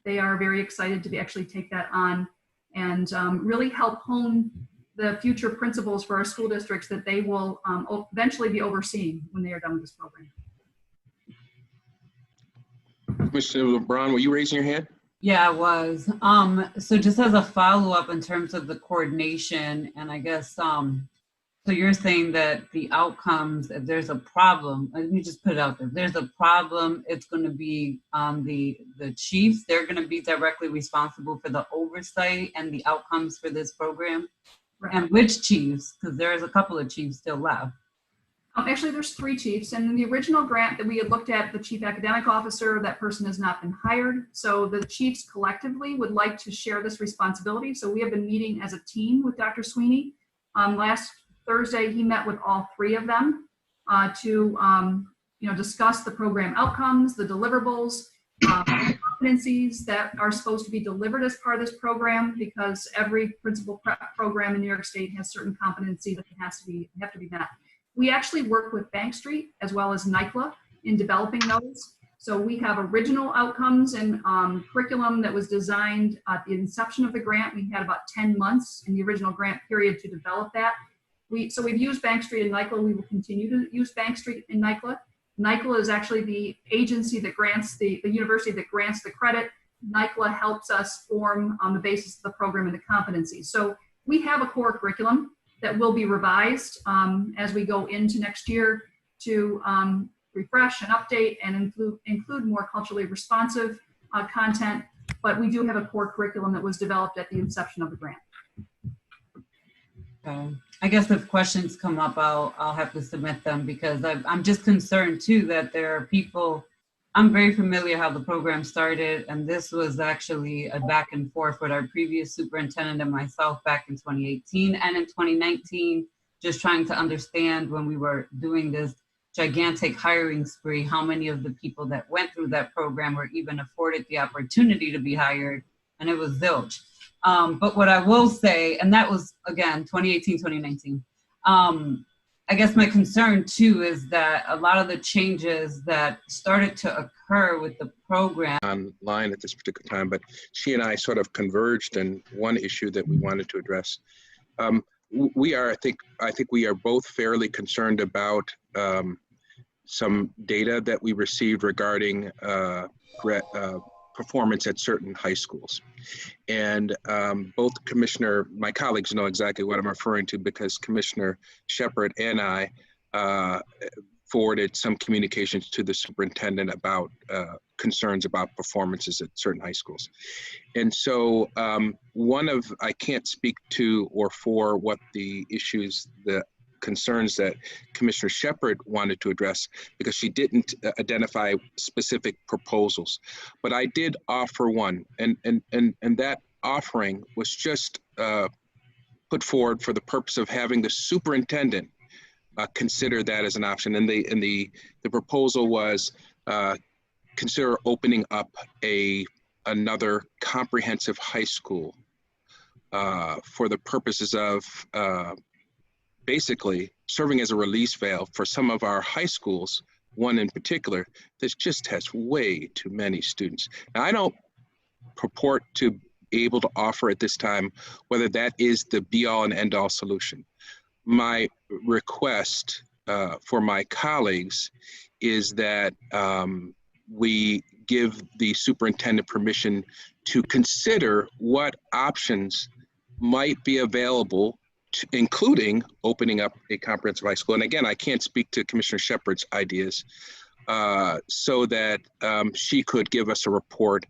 they are very excited to actually take that on and really help hone the future principals for our school districts that they will eventually be overseeing when they are done with this program. Commissioner LeBron, were you raising your hand? Yeah, I was. So just as a follow-up in terms of the coordination, and I guess, so you're saying that the outcomes, if there's a problem, let me just put it out there. If there's a problem, it's going to be the chiefs. They're going to be directly responsible for the oversight and the outcomes for this program. Right. And which chiefs? Because there's a couple of chiefs still left. Actually, there's 3 chiefs, and in the original grant that we had looked at, the chief academic officer, that person has not been hired. So the chiefs collectively would like to share this responsibility. So we have been meeting as a team with Dr. Sweeney. Last Thursday, he met with all 3 of them to discuss the program outcomes, the deliverables, competencies that are supposed to be delivered as part of this program, because every principal prep program in New York State has certain competencies that have to be met. We actually work with Bank Street as well as NYCLA in developing those. So we have original outcomes and curriculum that was designed at the inception of the grant. We had about 10 months in the original grant period to develop that. So we've used Bank Street and NYCLA. We will continue to use Bank Street and NYCLA. NYCLA is actually the agency that grants the university that grants the credit. NYCLA helps us form on the basis of the program and the competencies. So we have a core curriculum that will be revised as we go into next year to refresh and update and include more culturally responsive content. But we do have a core curriculum that was developed at the inception of the grant. I guess if questions come up, I'll have to submit them, because I'm just concerned too that there are people I'm very familiar how the program started, and this was actually a back and forth with our previous superintendent and myself back in 2018 and in 2019, just trying to understand when we were doing this gigantic hiring spree, how many of the people that went through that program were even afforded the opportunity to be hired, and it was zilch. But what I will say, and that was, again, 2018, 2019, I guess my concern too is that a lot of the changes that started to occur with the program online at this particular time, but she and I sort of converged in one issue that we wanted to address. We are, I think we are both fairly concerned about some data that we received regarding performance at certain high schools. And both my colleagues know exactly what I'm referring to, because Commissioner Shepard and I forwarded some communications to the superintendent about concerns about performances at certain high schools. And so I can't speak to or for what the issues, the concerns that Commissioner Shepard wanted to address, because she didn't identify specific proposals. But I did offer one, and that offering was just put forward for the purpose of having the superintendent consider that as an option. And the proposal was consider opening up another comprehensive high school for the purposes of basically serving as a release valve for some of our high schools, one in particular that just has way too many students. Now, I don't purport to be able to offer at this time whether that is the be-all and end-all solution. My request for my colleagues is that we give the superintendent permission to consider what options might be available, including opening up a comprehensive high school. And again, I can't speak to Commissioner Shepard's ideas, so that she could give us a report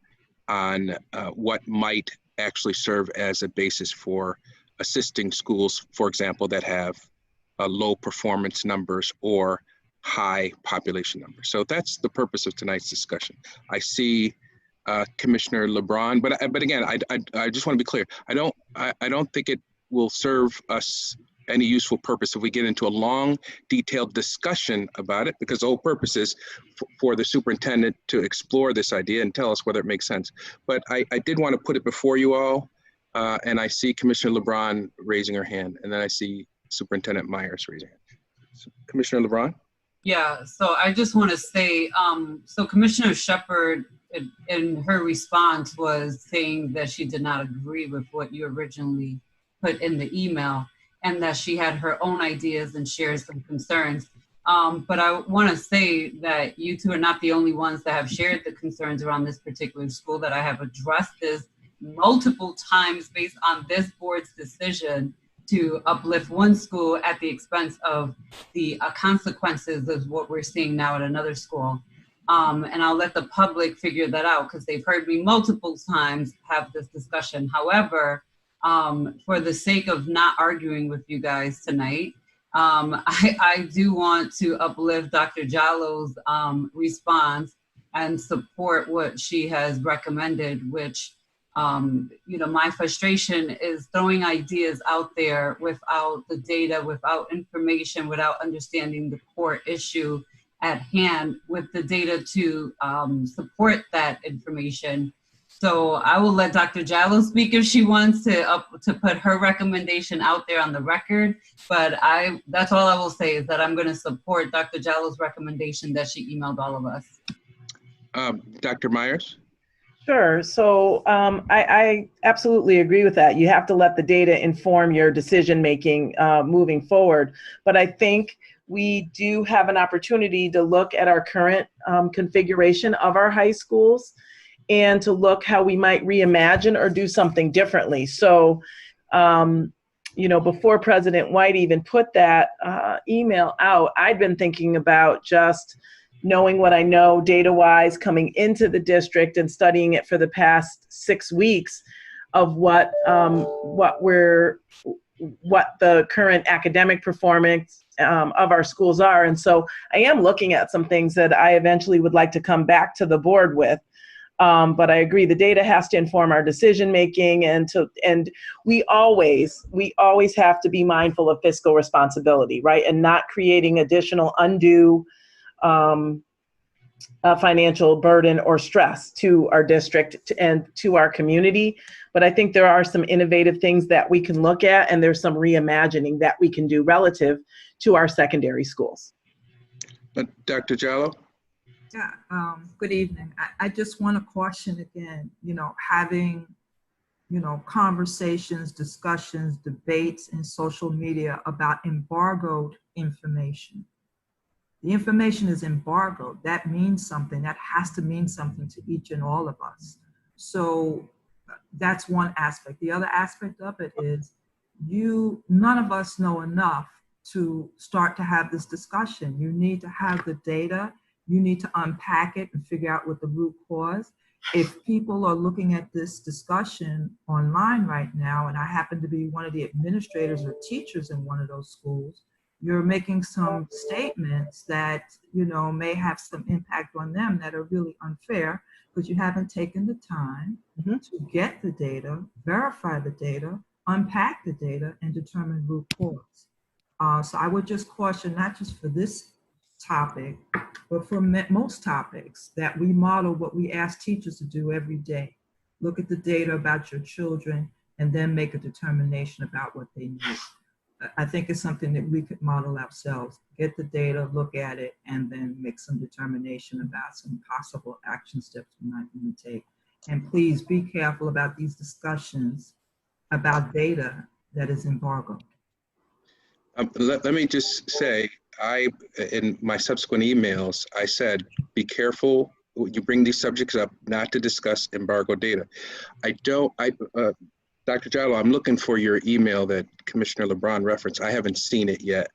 on what might actually serve as a basis for assisting schools, for example, that have low performance numbers or high population numbers. So that's the purpose of tonight's discussion. I see Commissioner LeBron, but again, I just want to be clear. I don't think it will serve us any useful purpose if we get into a long, detailed discussion about it, because the whole purpose is for the superintendent to explore this idea and tell us whether it makes sense. But I did want to put it before you all, and I see Commissioner LeBron raising her hand, and then I see Superintendent Myers raising her hand. So, Commissioner LeBron? Yeah, so I just want to say, so Commissioner Shepard in her response was saying that she did not agree with what you originally put in the email, and that she had her own ideas and shared some concerns. But I want to say that you two are not the only ones that have shared the concerns around this particular school, that I have addressed this multiple times based on this board's decision to uplift one school at the expense of the consequences of what we're seeing now at another school. And I'll let the public figure that out, because they've heard me multiple times have this discussion. However, for the sake of not arguing with you guys tonight, I do want to uplift Dr. Jallo's response and support what she has recommended, which, my frustration is throwing ideas out there without the data, without information, without understanding the core issue at hand, with the data to support that information. So I will let Dr. Jallo speak if she wants to put her recommendation out there on the record. But that's all I will say, is that I'm going to support Dr. Jallo's recommendation that she emailed all of us. Dr. Myers? Sure. So I absolutely agree with that. You have to let the data inform your decision making moving forward. But I think we do have an opportunity to look at our current configuration of our high schools and to look how we might reimagine or do something differently. So, before President White even put that email out, I'd been thinking about just knowing what I know data-wise coming into the district and studying it for the past 6 weeks of what we're what the current academic performance of our schools are. And so I am looking at some things that I eventually would like to come back to the board with. But I agree, the data has to inform our decision making, and we always have to be mindful of fiscal responsibility, right? And not creating additional undue financial burden or stress to our district and to our community. But I think there are some innovative things that we can look at, and there's some reimagining that we can do relative to our secondary schools. Dr. Jallo? Yeah, good evening. I just want to caution again, having, conversations, discussions, debates in social media about embargoed information. The information is embargoed. That means something. That has to mean something to each and all of us. So that's one aspect. The other aspect of it is none of us know enough to start to have this discussion. You need to have the data. You need to unpack it and figure out what the root cause. If people are looking at this discussion online right now, and I happen to be one of the administrators or teachers in one of those schools, you're making some statements that, may have some impact on them that are really unfair because you haven't taken the time to get the data, verify the data, unpack the data, and determine root cause. So I would just caution, not just for this topic, but for most topics, that we model what we ask teachers to do every day. Look at the data about your children and then make a determination about what they need. I think it's something that we could model ourselves. Get the data, look at it, and then make some determination about some possible action steps we might want to take. And please be careful about these discussions about data that is embargoed. Let me just say, in my subsequent emails, I said, be careful when you bring these subjects up, not to discuss embargo data. Dr. Jallo, I'm looking for your email that Commissioner LeBron referenced. I haven't seen it yet,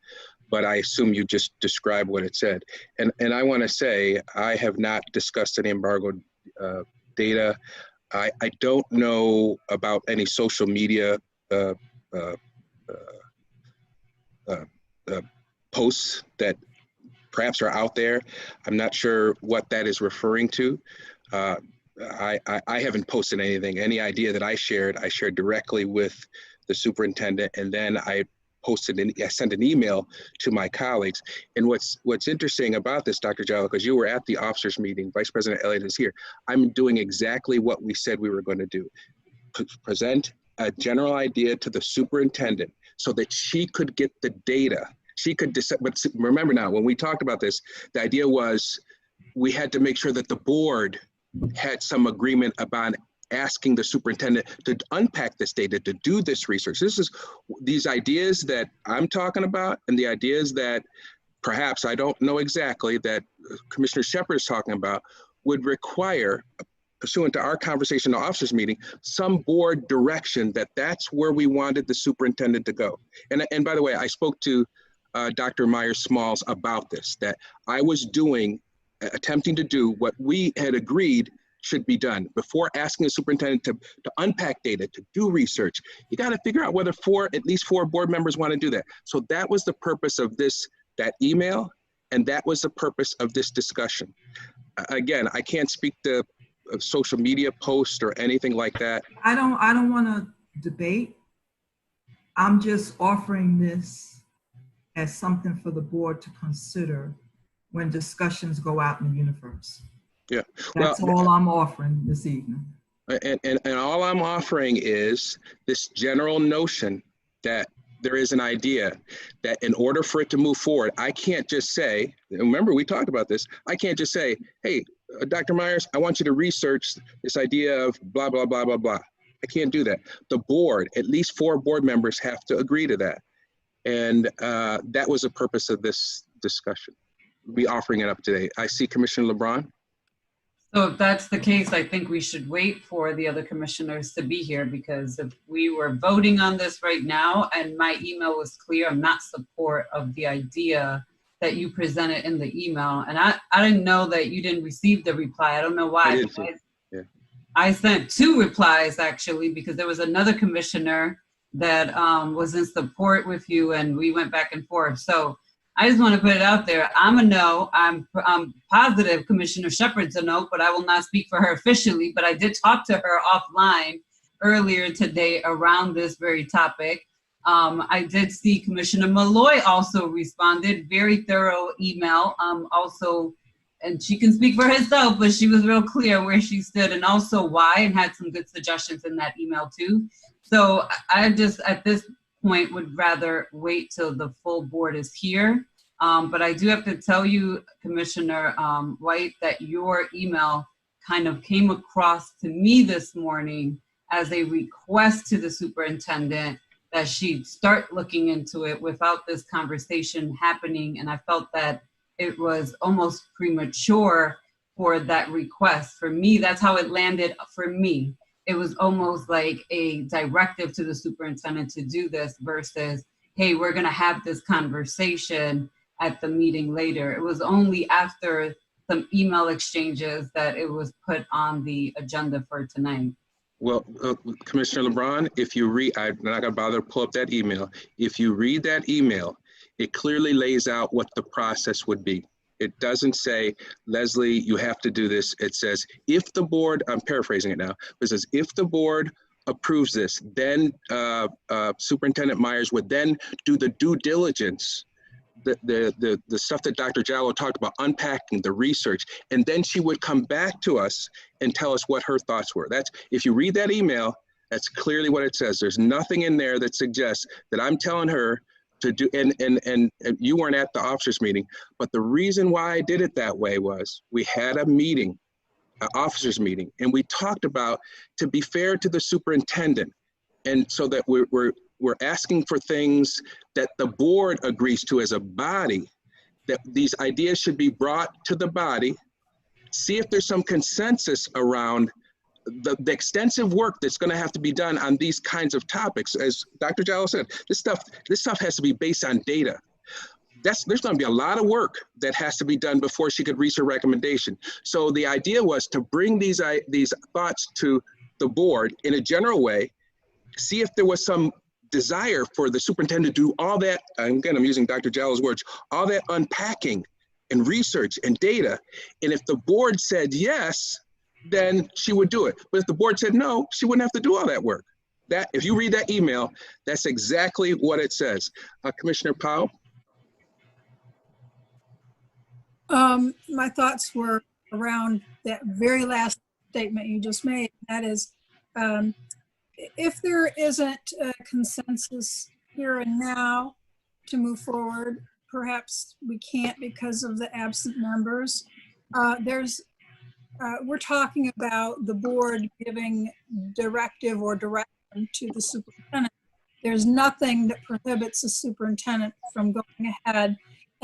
but I assume you just described what it said. And I want to say, I have not discussed any embargo data. I don't know about any social media posts that perhaps are out there. I'm not sure what that is referring to. I haven't posted anything. Any idea that I shared directly with the superintendent, and then I sent an email to my colleagues. And what's interesting about this, Dr. Jallo, because you were at the officers meeting, Vice President Elliott is here, I'm doing exactly what we said we were going to do. Present a general idea to the superintendent so that she could get the data. She could decide, but remember now, when we talked about this, the idea was we had to make sure that the board had some agreement about asking the superintendent to unpack this data, to do this research. These ideas that I'm talking about, and the ideas that perhaps I don't know exactly that Commissioner Shepard is talking about, would require, pursuant to our conversation in the officers meeting, some board direction that's where we wanted the superintendent to go. And by the way, I spoke to Dr. Myers-Smalls about this, that I was attempting to do what we had agreed should be done. Before asking the superintendent to unpack data, to do research, you got to figure out whether at least four board members want to do that. So that was the purpose of that email, and that was the purpose of this discussion. Again, I can't speak to a social media post or anything like that. I don't want to debate. I'm just offering this as something for the board to consider when discussions go out in the universe. Yeah, that's all I'm offering this evening. And all I'm offering is this general notion that there is an idea that in order for it to move forward, I can't just say, remember we talked about this, I can't just say, hey, Dr. Myers, I want you to research this idea of blah, blah, blah, blah, blah. I can't do that. The board, at least 4 board members have to agree to that. And that was the purpose of this discussion. We'll be offering it up today. I see Commissioner LeBron. So if that's the case, I think we should wait for the other commissioners to be here, because if we were voting on this right now and my email was clear, I'm not support of the idea that you presented in the email. And I didn't know that you didn't receive the reply. I don't know why. I sent 2 replies actually, because there was another commissioner that was in support with you, and we went back and forth. So I just want to put it out there. I'm a no. I'm positive Commissioner Shepard's a no, but I will not speak for her officially. But I did talk to her offline earlier today around this very topic. I did see Commissioner Malloy also responded, very thorough email. Also, and she can speak for herself, but she was real clear where she stood and also why, and had some good suggestions in that email too. So I just, at this point, would rather wait till the full board is here. But I do have to tell you, Commissioner White, that your email kind of came across to me this morning as a request to the superintendent that she start looking into it without this conversation happening. And I felt that it was almost premature for that request. For me, that's how it landed for me. It was almost like a directive to the superintendent to do this versus, hey, we're gonna have this conversation at the meeting later. It was only after some email exchanges that it was put on the agenda for tonight. Well, Commissioner LeBron, if you read, I'm not gonna bother to pull up that email. If you read that email, it clearly lays out what the process would be. It doesn't say, Leslie, you have to do this. It says, if the board, I'm paraphrasing it now, but it says, if the board approves this, then Superintendent Myers would then do the due diligence, the stuff that Dr. Jallo talked about, unpacking the research, and then she would come back to us and tell us what her thoughts were. That's, if you read that email, that's clearly what it says. There's nothing in there that suggests that I'm telling her to do, and you weren't at the officers meeting, but the reason why I did it that way was we had a meeting, an officers meeting, and we talked about, to be fair to the superintendent, and so that we're asking for things that the board agrees to as a body, that these ideas should be brought to the body, see if there's some consensus around the extensive work that's going to have to be done on these kinds of topics. As Dr. Jallo said, this stuff has to be based on data. There's going to be a lot of work that has to be done before she could reach her recommendation. So the idea was to bring these thoughts to the board in a general way, see if there was some desire for the superintendent to do all that, again, I'm using Dr. Jallo's words, all that unpacking and research and data. And if the board said yes, then she would do it. But if the board said no, she wouldn't have to do all that work. That, if you read that email, that's exactly what it says. Commissioner Powell? My thoughts were around that very last statement you just made. That is, if there isn't a consensus here and now to move forward, perhaps we can't because of the absent members. We're talking about the board giving directive or direction to the superintendent. There's nothing that prohibits the superintendent from going ahead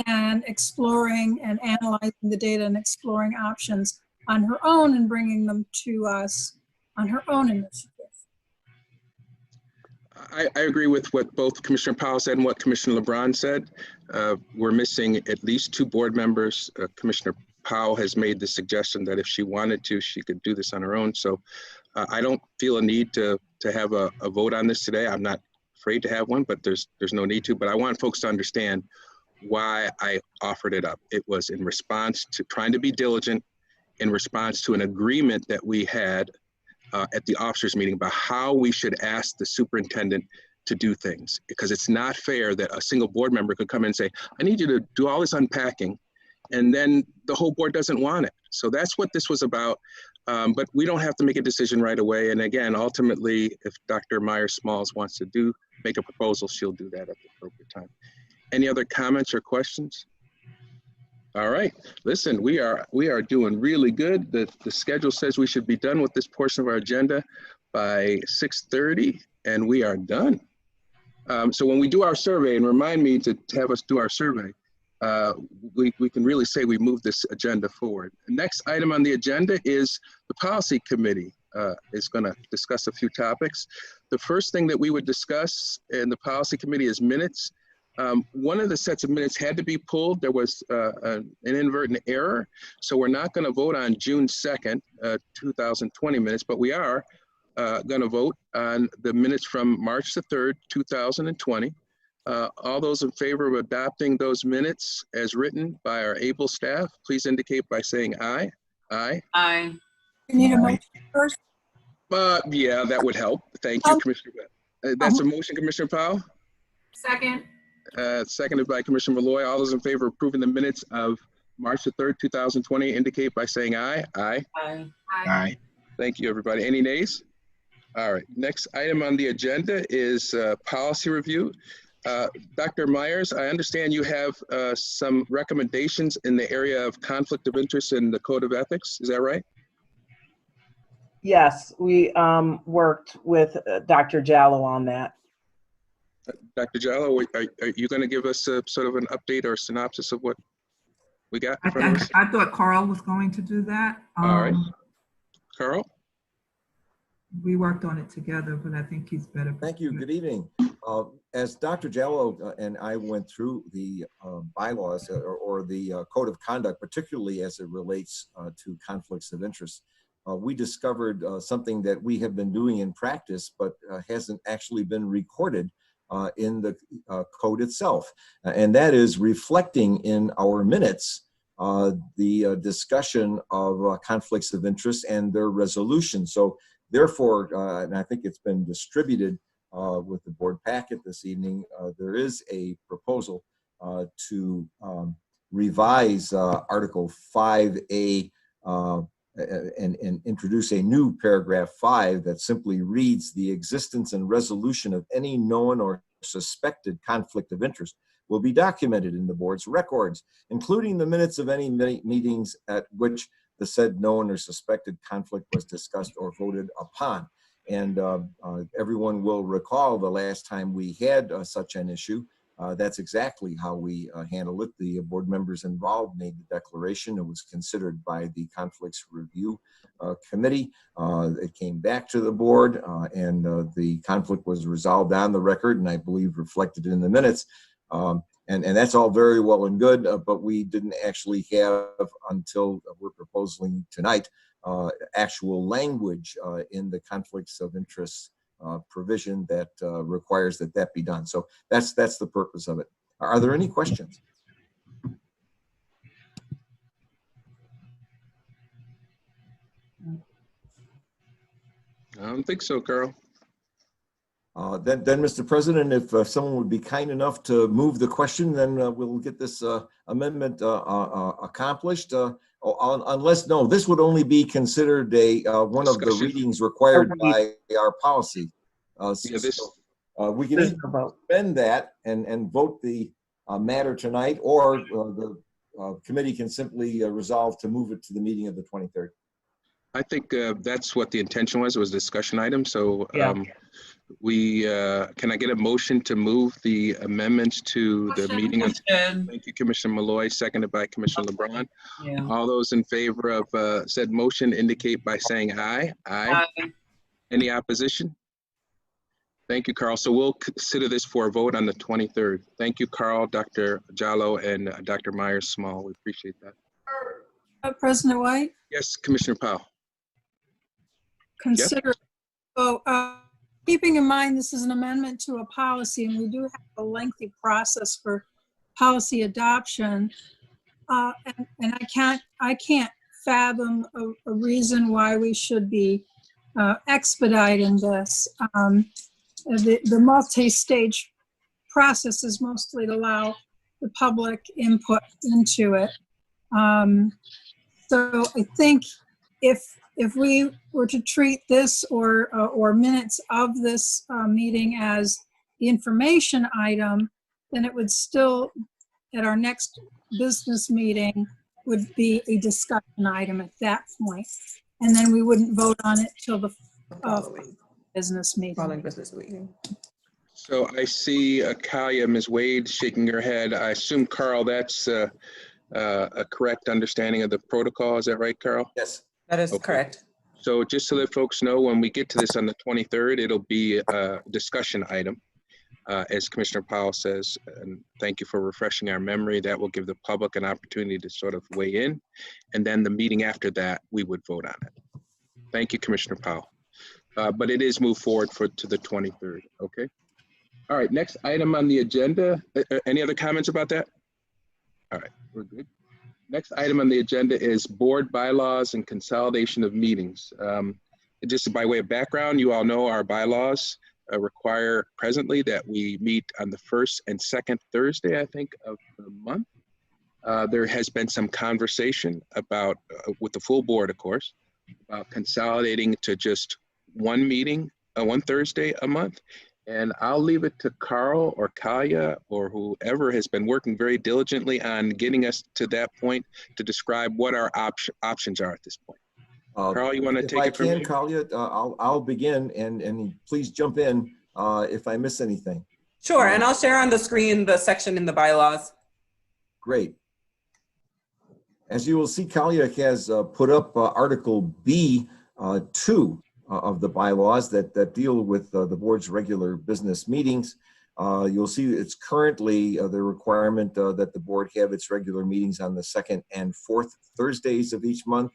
and exploring and analyzing the data and exploring options on her own and bringing them to us on her own initiative. I agree with what both Commissioner Powell said and what Commissioner LeBron said. We're missing at least 2 board members. Commissioner Powell has made the suggestion that if she wanted to, she could do this on her own. So I don't feel a need to have a vote on this today. I'm not afraid to have one, but there's no need to. But I want folks to understand why I offered it up. It was in response to trying to be diligent, in response to an agreement that we had at the officers meeting about how we should ask the superintendent to do things. Because it's not fair that a single board member could come in and say, I need you to do all this unpacking, and then the whole board doesn't want it. So that's what this was about. But we don't have to make a decision right away. And again, ultimately, if Dr. Myers-Smalls wants to make a proposal, she'll do that at the appropriate time. Any other comments or questions? All right, listen, we are doing really good. The schedule says we should be done with this portion of our agenda by 6:30, and we are done. So when we do our survey, and remind me to have us do our survey, we can really say we moved this agenda forward. The next item on the agenda is the policy committee is going to discuss a few topics. The first thing that we would discuss in the policy committee is minutes. One of the sets of minutes had to be pulled. There was an inadvertent error. So we're not going to vote on June 2nd, 2020 minutes, but we are going to vote on the minutes from March the 3rd, 2020. All those in favor of adopting those minutes as written by our able staff, please indicate by saying aye. Aye. Aye. You need a motion first? Yeah, that would help. Thank you, Commissioner. That's a motion, Commissioner Powell. Second. Seconded by Commissioner Malloy. All those in favor of approving the minutes of March the 3rd, 2020, indicate by saying aye. Aye. Aye. Aye. Thank you, everybody. Any nays? All right. Next item on the agenda is policy review. Dr. Myers, I understand you have some recommendations in the area of conflict of interest in the Code of Ethics. Is that right? Yes, we worked with Dr. Jallo on that. Dr. Jallo, are you going to give us a sort of an update or synopsis of what we got in front of us? I thought Carl was going to do that. All right. Carl? We worked on it together, but I think he's better. Thank you. Good evening. As Dr. Jallo and I went through the bylaws or the code of conduct, particularly as it relates to conflicts of interest, we discovered something that we have been doing in practice, but hasn't actually been recorded in the code itself. And that is reflecting in our minutes the discussion of conflicts of interest and their resolution. So therefore, and I think it's been distributed with the board packet this evening, there is a proposal to revise Article 5A and introduce a new paragraph 5 that simply reads, the existence and resolution of any known or suspected conflict of interest will be documented in the board's records, including the minutes of any meetings at which the said known or suspected conflict was discussed or voted upon. And everyone will recall the last time we had such an issue. That's exactly how we handle it. The board members involved made the declaration. It was considered by the Conflicts Review Committee. It came back to the board and the conflict was resolved on the record and I believe reflected in the minutes. And that's all very well and good, but we didn't actually have, until we're proposing tonight, actual language in the conflicts of interest provision that requires that be done. So that's the purpose of it. Are there any questions? I don't think so, Carl. Then, Mr. President, if someone would be kind enough to move the question, then we'll get this amendment accomplished. Unless, no, this would only be considered one of the readings required by our policy. We can either suspend that and vote the matter tonight, or the committee can simply resolve to move it to the meeting of the 23rd. I think that's what the intention was discussion item. So can I get a motion to move the amendments to the meeting? Thank you, Commissioner Malloy, seconded by Commissioner LeBron. Yeah. All those in favor of said motion indicate by saying aye. Aye. Aye. Any opposition? Thank you, Carl. So we'll consider this for a vote on the 23rd. Thank you, Carl, Dr. Jallo, and Dr. Myers-Small. We appreciate that. President White? Yes, Commissioner Powell. Consider, keeping in mind this is an amendment to a policy and we do have a lengthy process for policy adoption, and I can't fathom a reason why we should be expediting this. The multi-stage process is mostly to allow the public input into it. So I think if we were to treat this or minutes of this meeting as the information item, then it would still, at our next business meeting, would be a discussion item at that point. And then we wouldn't vote on it till the business meeting. Following business meeting. So I see Kalia, Ms. Wade shaking her head. I assume, Carl, that's a correct understanding of the protocol. Is that right, Carl? Yes. That is correct. So just so that folks know, when we get to this on the 23rd, it'll be a discussion item, as Commissioner Powell says. And thank you for refreshing our memory. That will give the public an opportunity to sort of weigh in. And then the meeting after that, we would vote on it. Thank you, Commissioner Powell. but it is moved forward to the 23rd, okay? All right, next item on the agenda. Any other comments about that? All right, we're good. Next item on the agenda is board bylaws and consolidation of meetings. Just by way of background, you all know our bylaws require presently that we meet on the first and second Thursday, I think, of the month. There has been some conversation about, with the full board, of course, about consolidating to just one meeting, one Thursday a month. And I'll leave it to Carl or Kalia or whoever has been working very diligently on getting us to that point to describe what our options are at this point. Carl, you want to take it from here? If I can, Kalia, I'll begin and please jump in if I miss anything. Sure, and I'll share on the screen the section in the bylaws. Great. As you will see, Kalia has put up Article B2 of the bylaws that deal with the board's regular business meetings. You'll see it's currently the requirement that the board have its regular meetings on the second and fourth Thursdays of each month.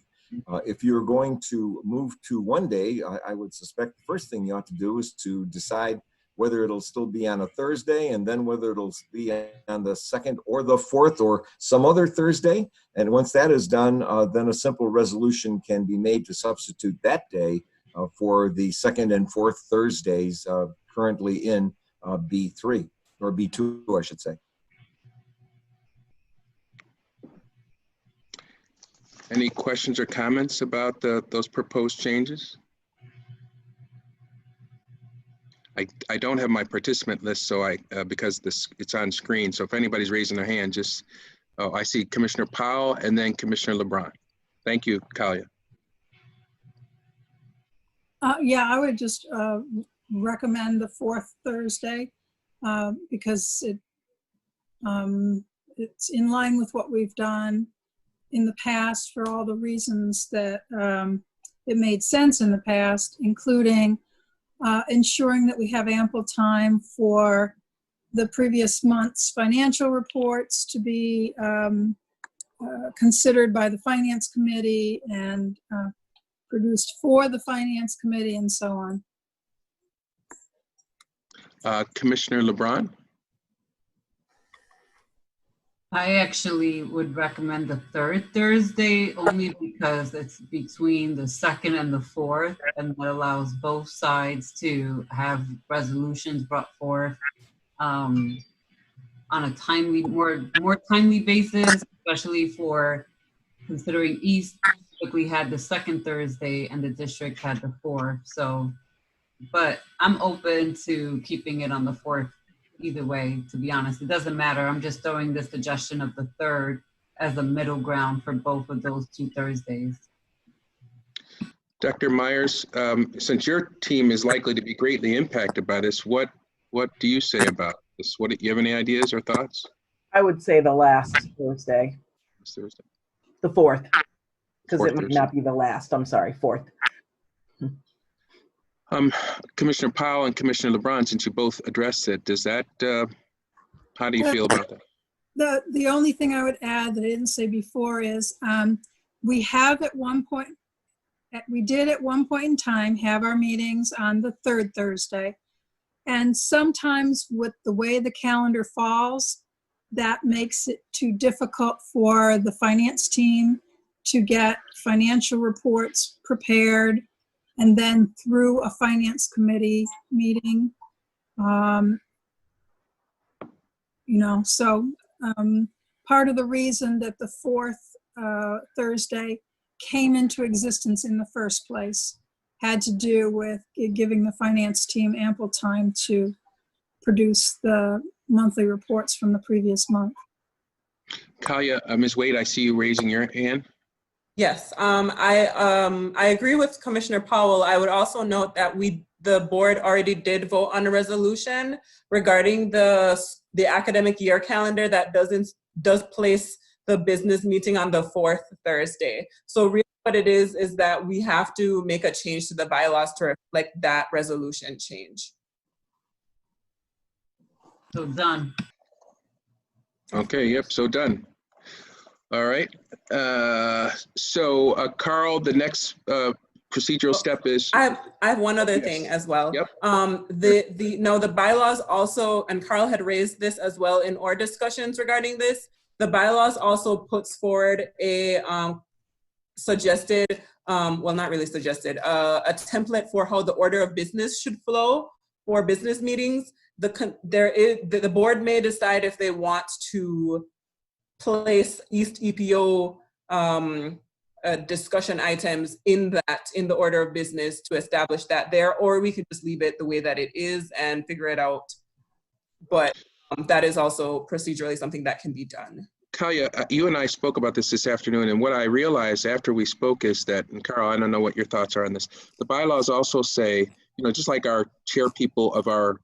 If you're going to move to one day, I would suspect the first thing you ought to do is to decide whether it'll still be on a Thursday and then whether it'll be on the second or the fourth or some other Thursday. And once that is done, then a simple resolution can be made to substitute that day for the second and fourth Thursdays currently in B3 or B2, I should say. Any questions or comments about those proposed changes? I don't have my participant list, so because it's on screen. So if anybody's raising their hand, just, I see Commissioner Powell and then Commissioner LeBron. Thank you, Kalia. Yeah, I would just recommend the fourth Thursday because it's in line with what we've done in the past for all the reasons that it made sense in the past, including ensuring that we have ample time for the previous month's financial reports to be considered by the Finance Committee and produced for the Finance Committee and so on. Commissioner LeBron? I actually would recommend the third Thursday only because it's between the second and the fourth, and that allows both sides to have resolutions brought forth on a timely, more timely basis, especially for considering East typically had the second Thursday and the district had the fourth. So, but I'm open to keeping it on the fourth. Either way, to be honest, it doesn't matter. I'm just throwing the suggestion of the third as a middle ground for both of those two Thursdays. Dr. Myers, since your team is likely to be greatly impacted by this, what do you say about this? Do you have any ideas or thoughts? I would say the last Thursday. This Thursday. The fourth, because Fourth it might Thursday. not be the last. I'm sorry, fourth. Commissioner Powell and Commissioner LeBron, since you both addressed it, does that, how do you feel about that? The only thing I would add that I didn't say before is we have at one point, we did at one point in time have our meetings on the third Thursday. And sometimes with the way the calendar falls, that makes it too difficult for the finance team to get financial reports prepared and then through a finance committee meeting. So part of the reason that the fourth Thursday came into existence in the first place had to do with giving the finance team ample time to produce the monthly reports from the previous month. Kalia, Ms. Wade, I see you raising your hand. Yes, I agree with Commissioner Powell. I would also note that the board already did vote on a resolution regarding the academic year calendar that does place the business meeting on the fourth Thursday. So really what it is that we have to make a change to the bylaws to reflect that resolution change. So done. Okay, yep, so done. All right. Carl, the next procedural step is? I have one other Yes. thing as well. Yep. The bylaws also, and Carl had raised this as well in our discussions regarding this. The bylaws also puts forward a suggested, well, not really suggested, a template for how the order of business should flow for business meetings. The board may decide if they want to place East EPO discussion items in the order of business to establish that there, or we could just leave it the way that it is and figure it out. But that is also procedurally something that can be done. Kalia, you and I spoke about this afternoon, and what I realized after we spoke is that, and Carl, I don't know what your thoughts are on this, the bylaws also say, just like our chair people of our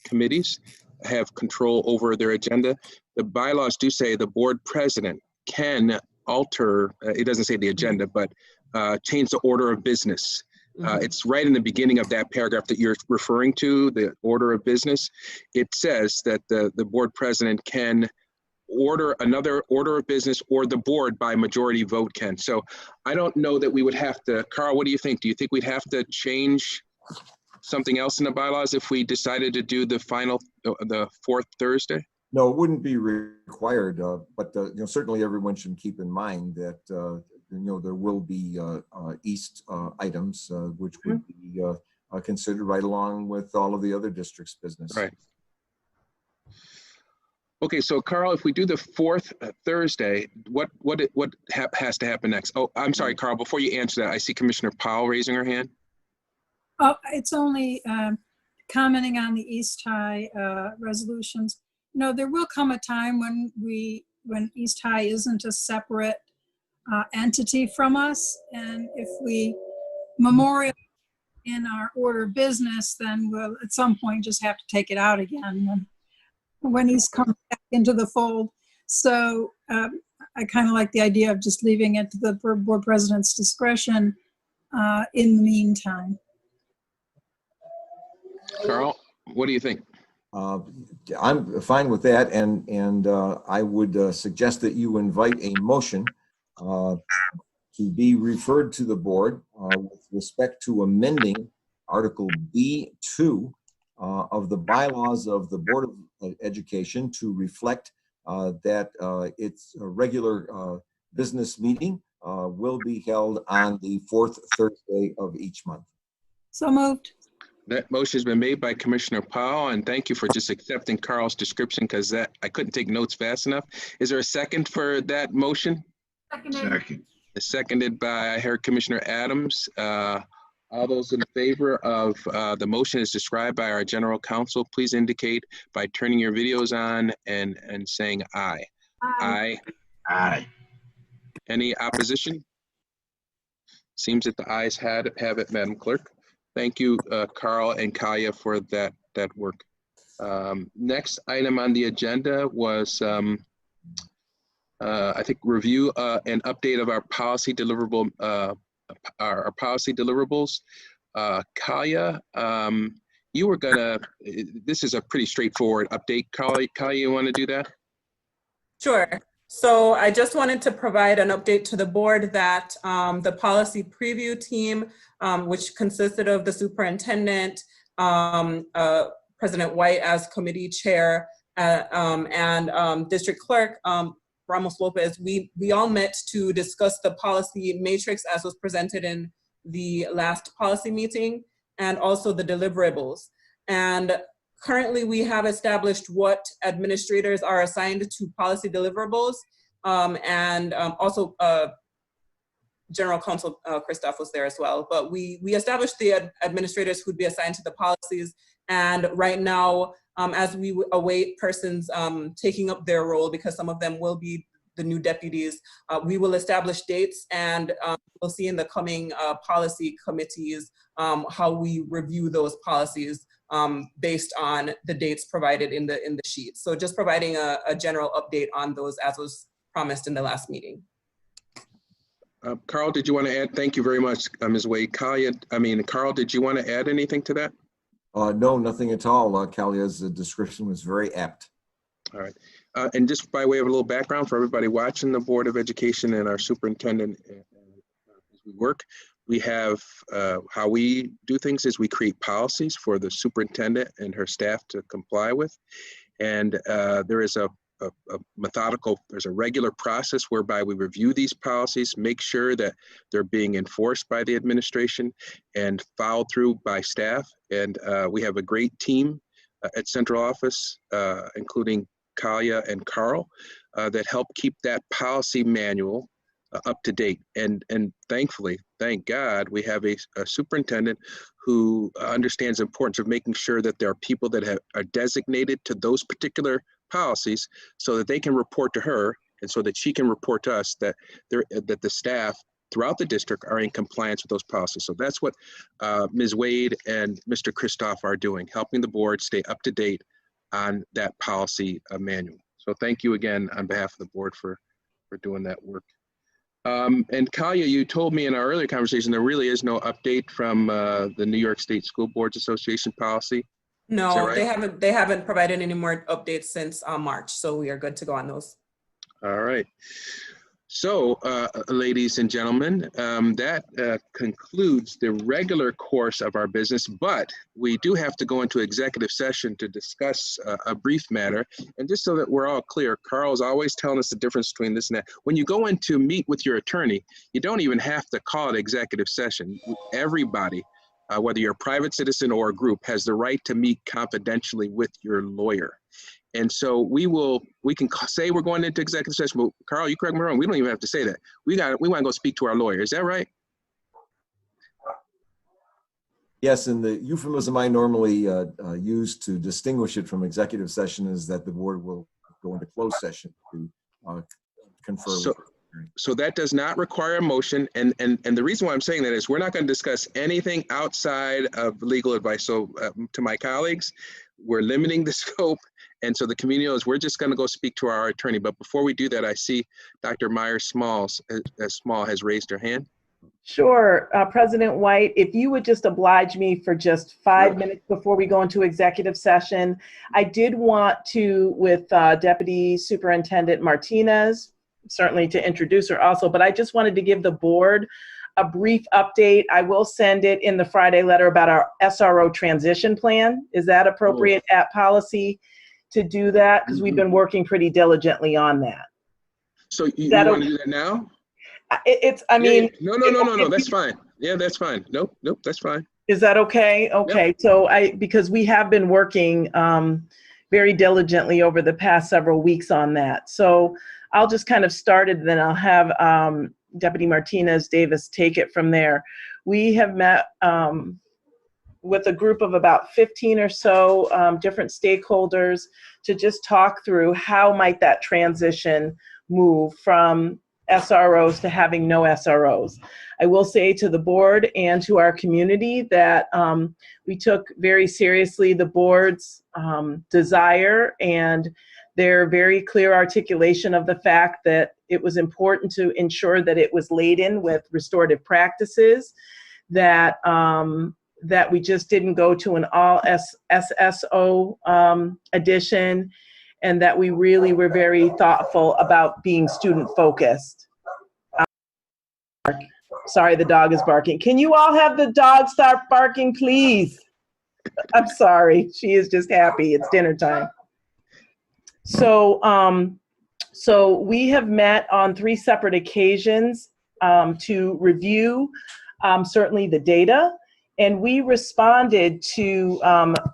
committees have control over their agenda, the bylaws do say the board president can alter, it doesn't say the agenda, but change the order of business. It's right in the beginning of that paragraph that you're referring to, the order of business. It says that the board president can order another order of business, or the board by majority vote can. So I don't know that we would have to, Carl, what do you think? Do you think we'd have to change something else in the bylaws if we decided to do the fourth Thursday? No, it wouldn't be required, but certainly everyone should keep in mind that there will be East items which would be considered right along with all of the other districts' business. Right. Okay, so Carl, if we do the fourth Thursday, what has to happen next? Oh, I'm sorry, Carl, before you answer that, I see Commissioner Powell raising her hand. Oh, it's only commenting on the East High resolutions. There will come a time when East High isn't a separate entity from us, and if we memorialize in our order of business, then we'll at some point just have to take it out again when he's come back into the fold. So I kind of like the idea of just leaving it to the board president's discretion in the meantime. Carl, what do you think? I'm fine with that, and I would suggest that you invite a motion to be referred to the board with respect to amending Article B2 of the bylaws of the Board of Education to reflect that its regular business meeting will be held on the fourth Thursday of each month. So moved. That motion has been made by Commissioner Powell, and thank you for just accepting Carl's description, because I couldn't take notes fast enough. Is there a second for that motion? Seconded. It's seconded by, I heard Commissioner Adams. All those in favor of the motion as described by our general counsel, please indicate by turning your videos on and saying aye. Aye. Aye. Any opposition? Seems that the ayes have it, Madam Clerk. Thank you, Carl and Kalia, for that work. Next item on the agenda was, I think, review and update of our policy deliverable, our policy deliverables. Kalia, you were gonna, this is a pretty straightforward update. Kalia, you want to do that? Sure. So I just wanted to provide an update to the board that the policy preview team, which consisted of the superintendent, President White as committee chair, and district clerk, Ramos Lopez, we all met to discuss the policy matrix as was presented in the last policy meeting, and also the deliverables. And currently we have established what administrators are assigned to policy deliverables, and also General Counsel Christoph was there as well. But we established the administrators who'd be assigned to the policies, and right now, as we await persons taking up their role, because some of them will be the new deputies, we will establish dates, and we'll see in the coming policy committees how we review those policies based on the dates provided in the sheet. So just providing a general update on those as was promised in the last meeting. Carl, did you want to add? Thank you very much, Ms. Wade. Carl, did you want to add anything to that? No, nothing at all. Kalia's description was very apt. All right. And just by way of a little background for everybody watching, the Board of Education and our superintendent as we work, We have, how we do things is we create policies for the superintendent and her staff to comply with. And there is a methodical, there's a regular process whereby we review these policies, make sure that they're being enforced by the administration and followed through by staff. And we have a great team at central office, including Kalia and Carl, that help keep that policy manual up to date. And thankfully, thank God, we have a superintendent who understands the importance of making sure that there are people that are designated to those particular policies so that they can report to her and so that she can report to us that the staff throughout the district are in compliance with those policies. So that's what Ms. Wade and Mr. Christoph are doing, helping the board stay up to date on that policy manual. So thank you again on behalf of the board for doing that work. And Kalia, you told me in our earlier conversation, there really is no update from the New York State School Boards Association policy. No, right? they haven't provided any more updates since March, so we are good to go on those. All right. So, ladies and gentlemen, that concludes the regular course of our business, but we do have to go into executive session to discuss a brief matter. And just so that we're all clear, Carl's always telling us the difference between this and that. When you go in to meet with your attorney, you don't even have to call it executive session. Everybody, whether you're a private citizen or a group, has the right to meet confidentially with your lawyer. And so we can say we're going into executive session, but Carl, you correct me wrong, we don't even have to say that. We want to go speak to our lawyer. Is that right? Yes, and the euphemism I normally use to distinguish it from executive session is that the board will go into closed session to confer. So that does not require a motion. And the reason why I'm saying that is we're not going to discuss anything outside of legal advice. So to my colleagues, we're limiting the scope. And so the community knows we're just going to go speak to our attorney. But before we do that, I see Dr. Myers-Small has raised her hand. Sure. President White, if you would just oblige me for just 5 minutes before we go into executive session. I did want to, with Deputy Superintendent Martinez, certainly to introduce her also, but I just wanted to give the board a brief update. I will send it in the Friday letter about our SRO transition plan. Is that appropriate at policy to do that? Because we've been working pretty diligently on that. So you want to do that now? I mean. No, that's fine. Yeah, that's fine. Nope, that's fine. Is that okay? Okay, yep. So because we have been working very diligently over the past several weeks on that. So I'll just kind of start it, then I'll have Deputy Martinez Davis take it from there. We have met with a group of about 15 or so different stakeholders to just talk through how might that transition move from SROs to having no SROs. I will say to the board and to our community that we took very seriously the board's desire and their very clear articulation of the fact that it was important to ensure that it was laden with restorative practices, that that we just didn't go to an all SSO edition, and that we really were very thoughtful about being student focused. Sorry, the dog is barking. Can you all have the dog stop barking, please? I'm sorry, she is just happy. It's dinner time. So, so we have met on 3 separate occasions to review certainly the data, and we responded to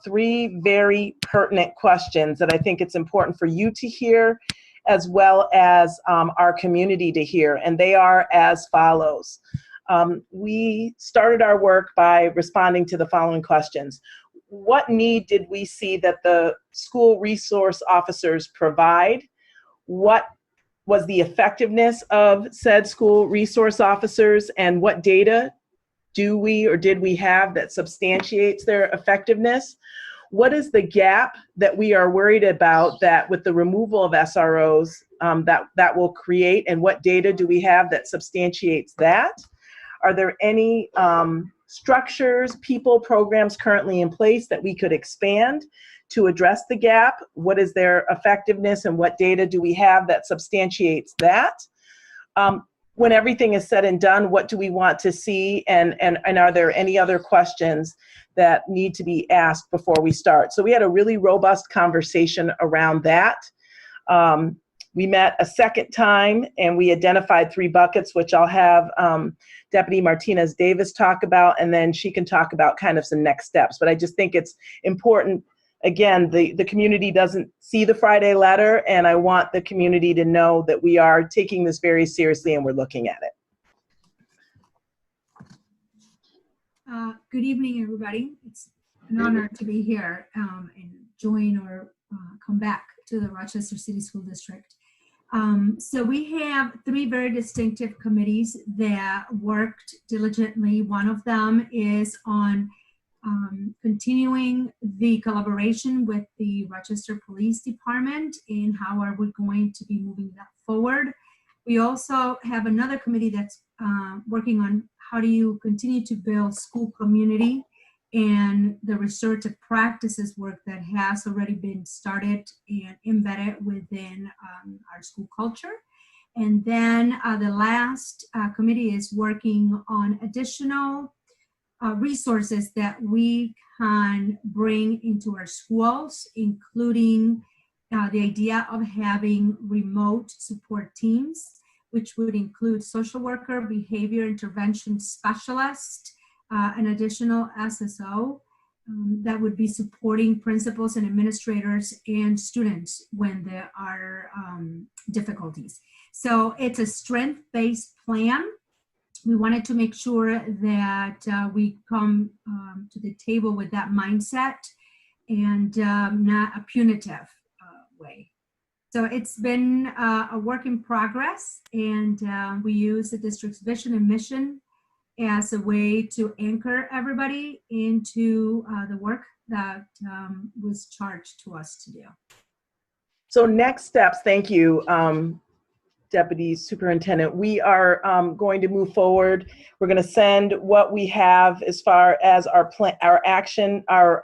3 very pertinent questions that I think it's important for you to hear, as well as our community to hear, and they are as follows. We started our work by responding to the following questions. What need did we see that the school resource officers provide? What was the effectiveness of said school resource officers, and what data do we or did we have that substantiates their effectiveness? What is the gap that we are worried about that with the removal of SROs that will create, and what data do we have that substantiates that? Are there any structures, people, programs currently in place that we could expand to address the gap? What is their effectiveness, and what data do we have that substantiates that? when everything is said and done, what do we want to see? And are there any other questions that need to be asked before we start? So we had a really robust conversation around that. We met a second time and we identified 3 buckets, which I'll have Deputy Martinez Davis talk about, and then she can talk about kind of some next steps. But I just think it's important. Again, the community doesn't see the Friday letter, and I want the community to know that we are taking this very seriously and we're looking at it. Good evening, everybody. It's an honor to be here and join or come back to the Rochester City School District. So we have 3 very distinctive committees that worked diligently. One of them is on continuing the collaboration with the Rochester Police Department and how are we going to be moving that forward. We also have another committee that's working on how do you continue to build school community and the restorative practices work that has already been started and embedded within our school culture. And then the last committee is working on additional resources that we can bring into our schools, including the idea of having remote support teams, which would include social worker, behavior intervention specialist, an additional SSO that would be supporting principals and administrators and students when there are difficulties. So it's a strength-based plan. We wanted to make sure that we come to the table with that mindset and not a punitive way. So it's been a work in progress, and we use the district's vision and mission as a way to anchor everybody into the work that was charged to us to do. So next steps, thank you, Deputy Superintendent. We are going to move forward. We're going to send what we have as far as our plan, our action, our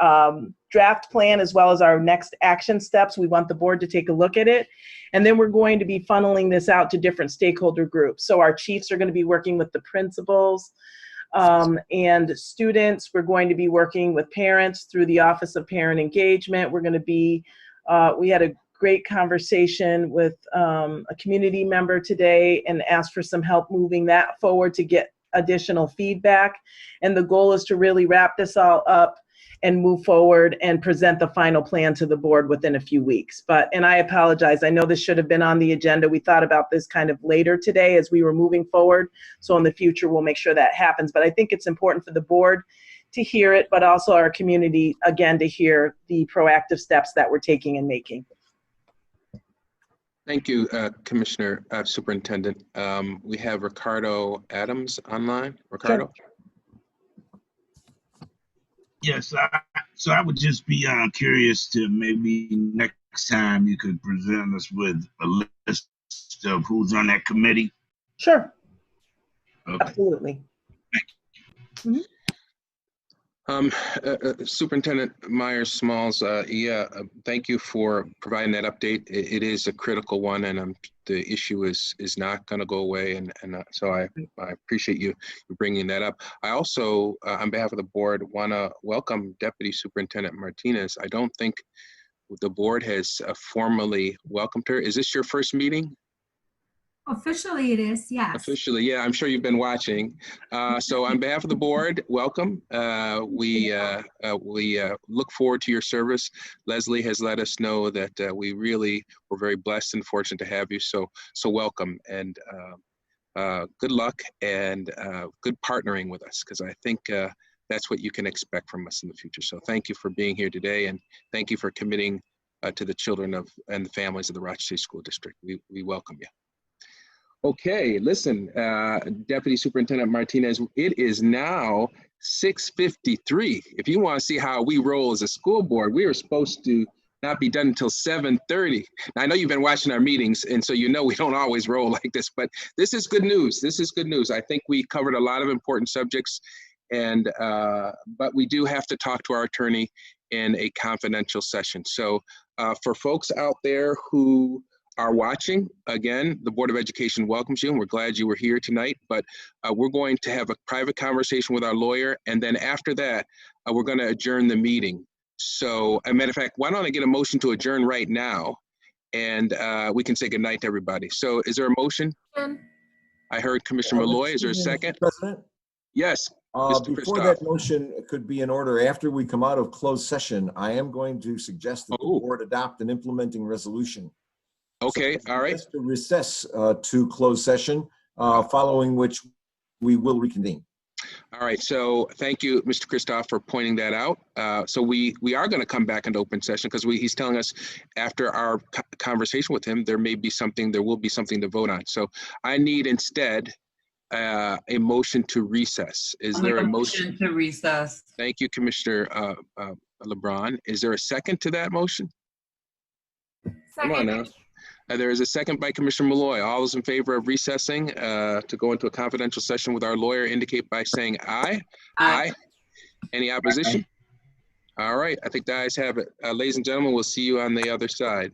draft plan, as well as our next action steps. We want the board to take a look at it. And then we're going to be funneling this out to different stakeholder groups. So our chiefs are going to be working with the principals and students. We're going to be working with parents through the Office of Parent Engagement. We're going to be, we had a great conversation with a community member today and asked for some help moving that forward to get additional feedback. And the goal is to really wrap this all up and move forward and present the final plan to the board within a few weeks. And I apologize, I know this should have been on the agenda. We thought about this kind of later today as we were moving forward. So in the future, we'll make sure that happens. But I think it's important for the board to hear it, but also our community, again, to hear the proactive steps that we're taking and making. Thank you, Commissioner Superintendent. We have Ricardo Adams online. Ricardo? Sure. Yes, so I would just be curious to maybe next time you could present us with a list of who's on that committee. Sure. Okay. Absolutely. Mm-hmm. Superintendent Myers-Smalls, thank you for providing that update. It is a critical one, and the issue is not going to go away, and so I appreciate you bringing that up. I also, on behalf of the board, want to welcome Deputy Superintendent Martinez. I don't think the board has formally welcomed her. Is this your first meeting? Officially it is, yes. Officially, yeah, I'm sure you've been watching. So on behalf of the board, welcome. We look forward to your service. Leslie has let us know that we really were very blessed and fortunate to have you. So welcome, and good luck, and good partnering with us, because I think that's what you can expect from us in the future. So thank you for being here today, and thank you for committing to the children of and the families of the Rochester School District. We welcome you. Okay, listen, Deputy Superintendent Martinez, it is now 6:53. If you want to see how we roll as a school board, we are supposed to not be done until 7:30. Now, I know you've been watching our meetings, and so you know we don't always roll like this, but this is good news. This is good news. I think we covered a lot of important subjects, and but we do have to talk to our attorney in a confidential session. So for folks out there who are watching, again, the Board of Education welcomes you, and we're glad you were here tonight. But we're going to have a private conversation with our lawyer, and then after that, we're going to adjourn the meeting. So, as a matter of fact, why don't I get a motion to adjourn right now, and we can say goodnight to everybody. So, is there a motion? I heard Commissioner Malloy. Is there a Excuse me, Mr. second? President? Yes. Mr. Before Christoph. that motion could be in order, after we come out of closed session, I am going to suggest that the board adopt an implementing resolution. Okay, So all right. to recess to closed session, following which we will reconvene. All right, so thank you, Mr. Christoph, for pointing that out. So we are going to come back into open session because he's telling us after our conversation with him, there will be something to vote on. So I need instead a motion to recess. Is there a motion to recess? Thank you, Commissioner LeBron. Is there a second to that motion? Come on now. There is a second by Commissioner Malloy. All those in favor of recessing to go into a confidential session with our lawyer indicate by saying aye. Aye. Any opposition? All right, I think the ayes have it. Ladies and gentlemen, we'll see you on the other side.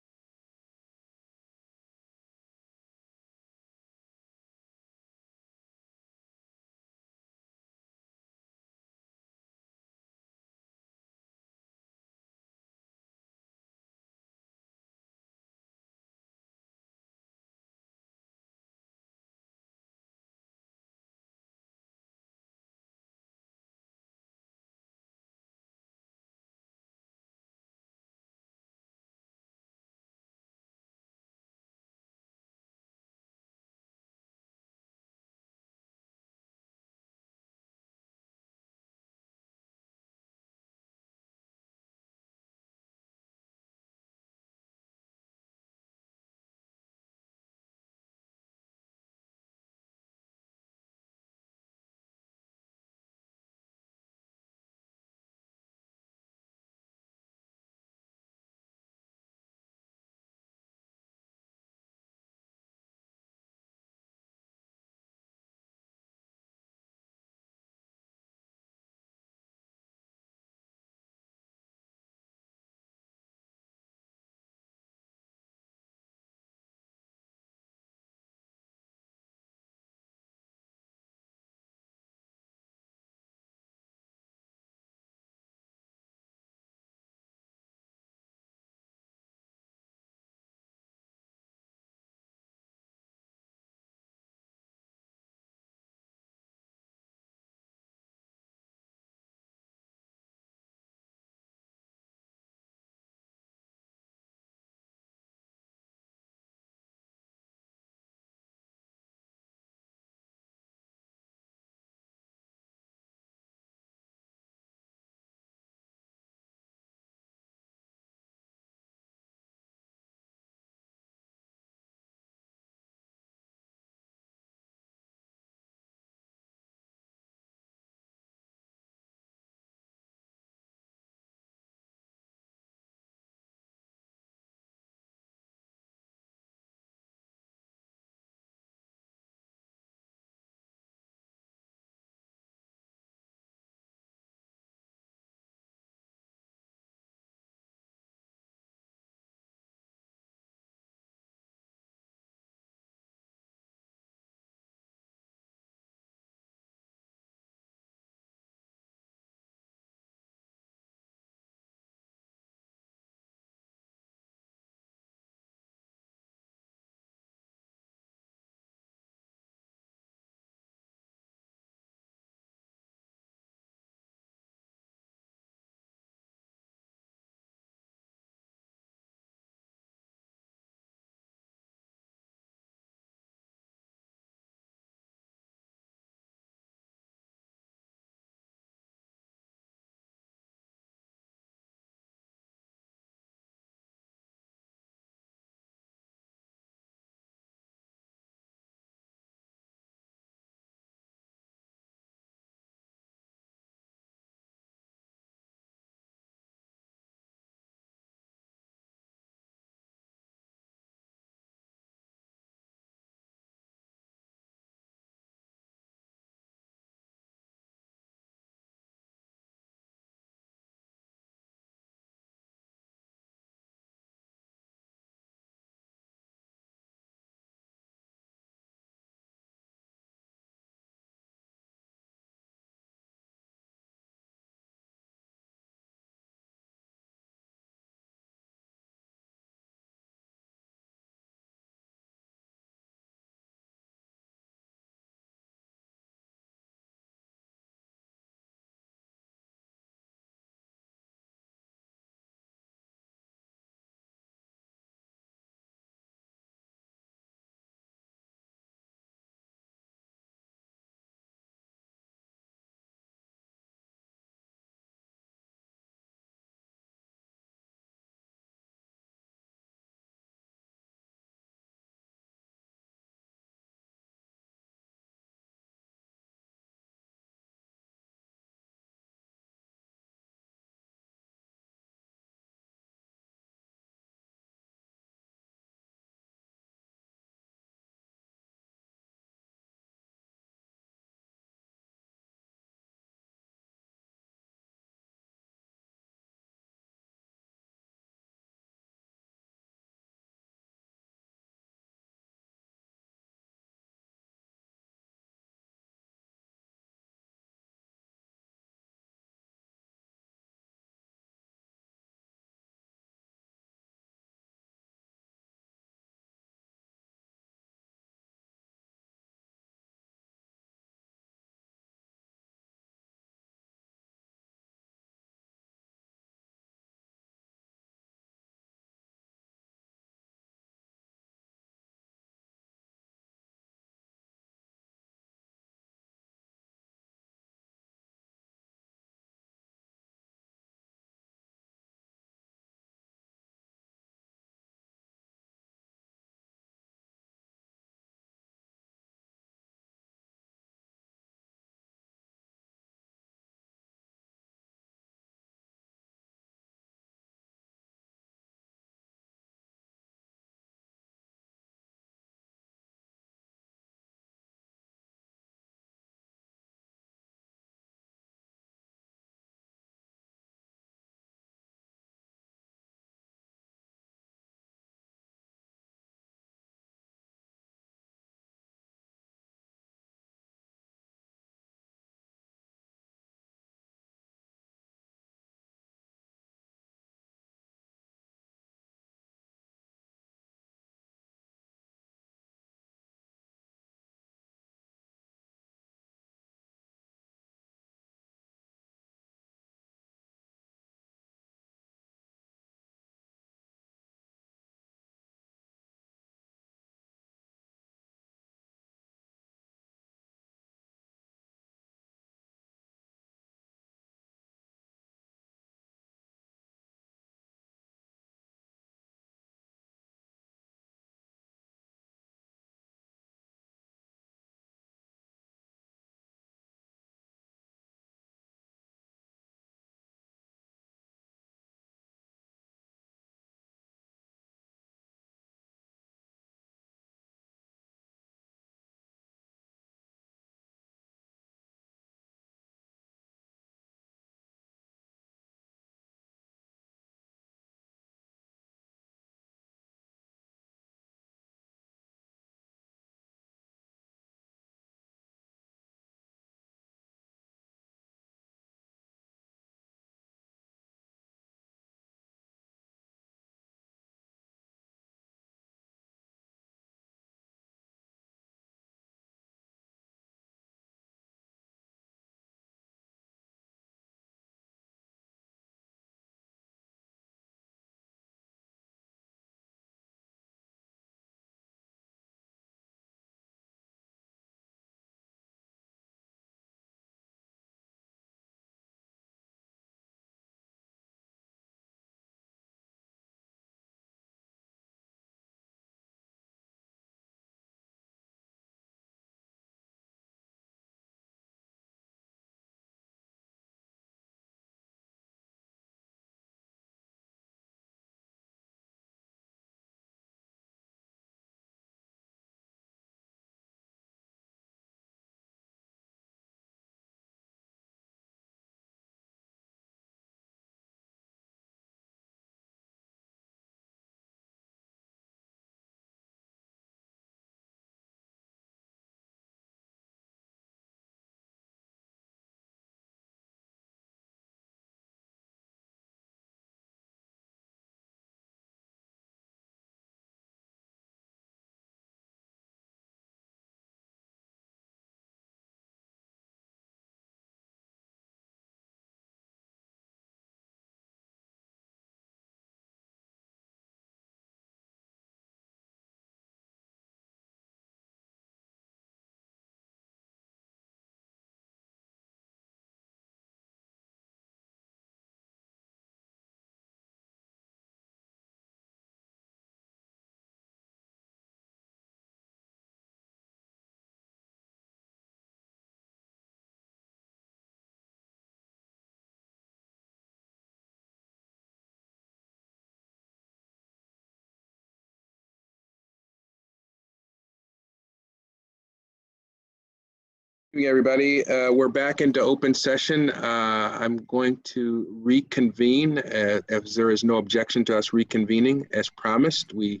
evening, everybody. We're back into open session. I'm going to reconvene if there is no objection to us reconvening as promised. We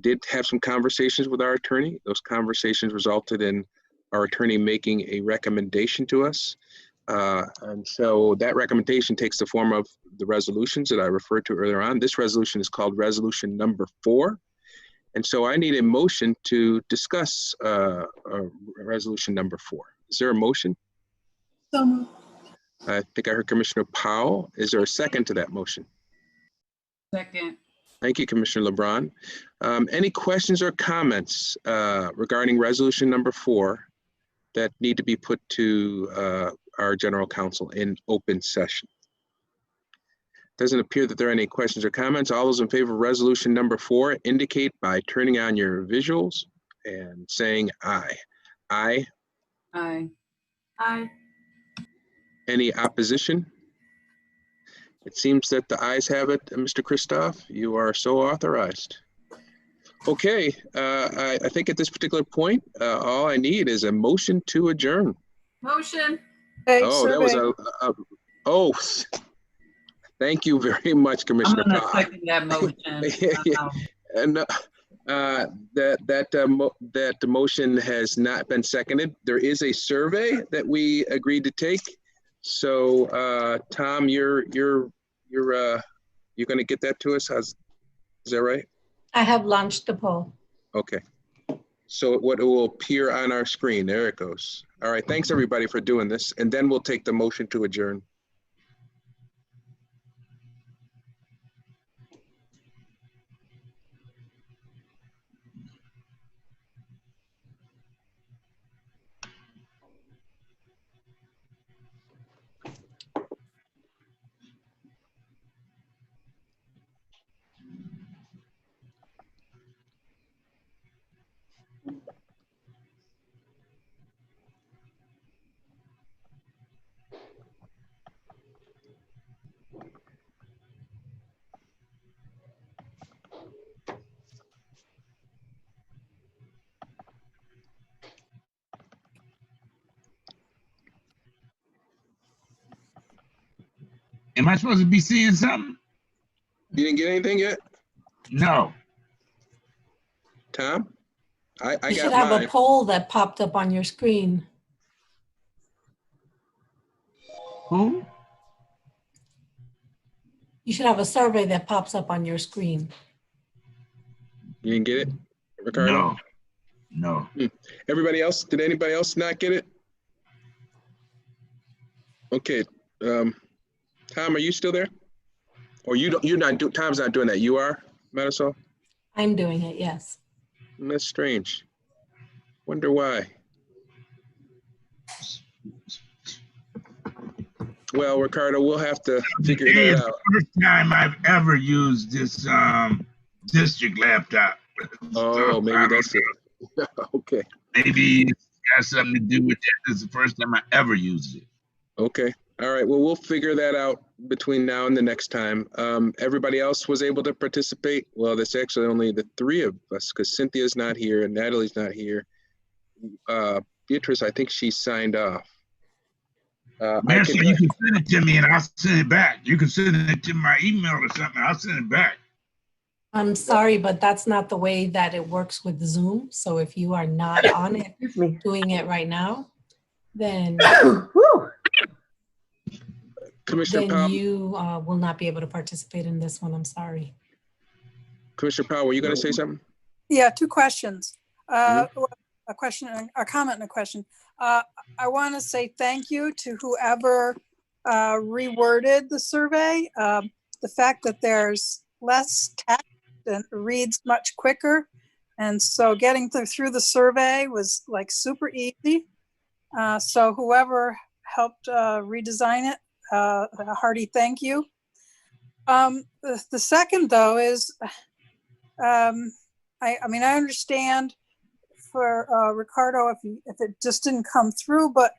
did have some conversations with our attorney. Those conversations resulted in our attorney making a recommendation to us. And so that recommendation takes the form of the resolutions that I referred to earlier on. This resolution is called resolution number 4. And so I need a motion to discuss resolution number 4. Is there a motion? So moved. I think I heard Commissioner Powell. Is there a second to that motion? Second. Thank you, Commissioner LeBron. Any questions or comments regarding resolution number 4 that need to be put to our general counsel in open session? Doesn't appear that there are any questions or comments. All those in favor of resolution number 4 indicate by turning on your visuals and saying aye. Aye. Aye. Aye. Any opposition? It seems that the ayes have it. Mr. Christoph, you are so authorized. Okay, I think at this particular point, all I need is a motion to adjourn. Motion. Hey, Oh, that was oh, thank you very much, Commissioner I'm gonna Powell. second that motion. And that motion has not been seconded. There is a survey that we agreed to take. So, Tom, you're going to get that to us. Is that right? I have launched the poll. Okay. So what will appear on our screen? There it goes. All right. Thanks everybody for doing this, and then we'll take the motion to adjourn. Am I supposed to be seeing something? You didn't get anything yet? No. Tom? I You got should have mine. a poll that popped up on your screen. Who? You should have a survey that pops up on your screen. You didn't get it, Ricardo? No. Everybody else? Did anybody else not get it? Okay. Tom, are you still there? Or you're not? Tom's not doing that. You are, Marisol? I'm doing it, yes. That's strange. Wonder why. Well, Ricardo, we'll have to figure Today that is out. the first time I've ever used this district laptop. Oh, So, maybe that's it. Okay. Maybe it's got something to do with that. This is the first time I ever used it. Okay. All right. Well, we'll figure that out between now and the next time. Everybody else was able to participate. Well, that's actually only the 3 of us because Cynthia's not here and Natalie's not here. Beatrice, I think she signed off. Man, so you can send it to me and I'll send it back. You can send it to my email or something. I'll send it back. I'm sorry, but that's not the way that it works with Zoom. So if you are not on it, doing it right now, then, Commissioner Powell, you will not be able to participate in this one. I'm sorry. Commissioner Powell, were you going to say something? Yeah, 2 questions. A question, a comment and a question. I want to say thank you to whoever reworded the survey. The fact that there's less text and reads much quicker. And so getting through the survey was like super easy. So whoever helped redesign it, a hearty thank you. The second though is, I mean, I understand for Ricardo if it just didn't come through, but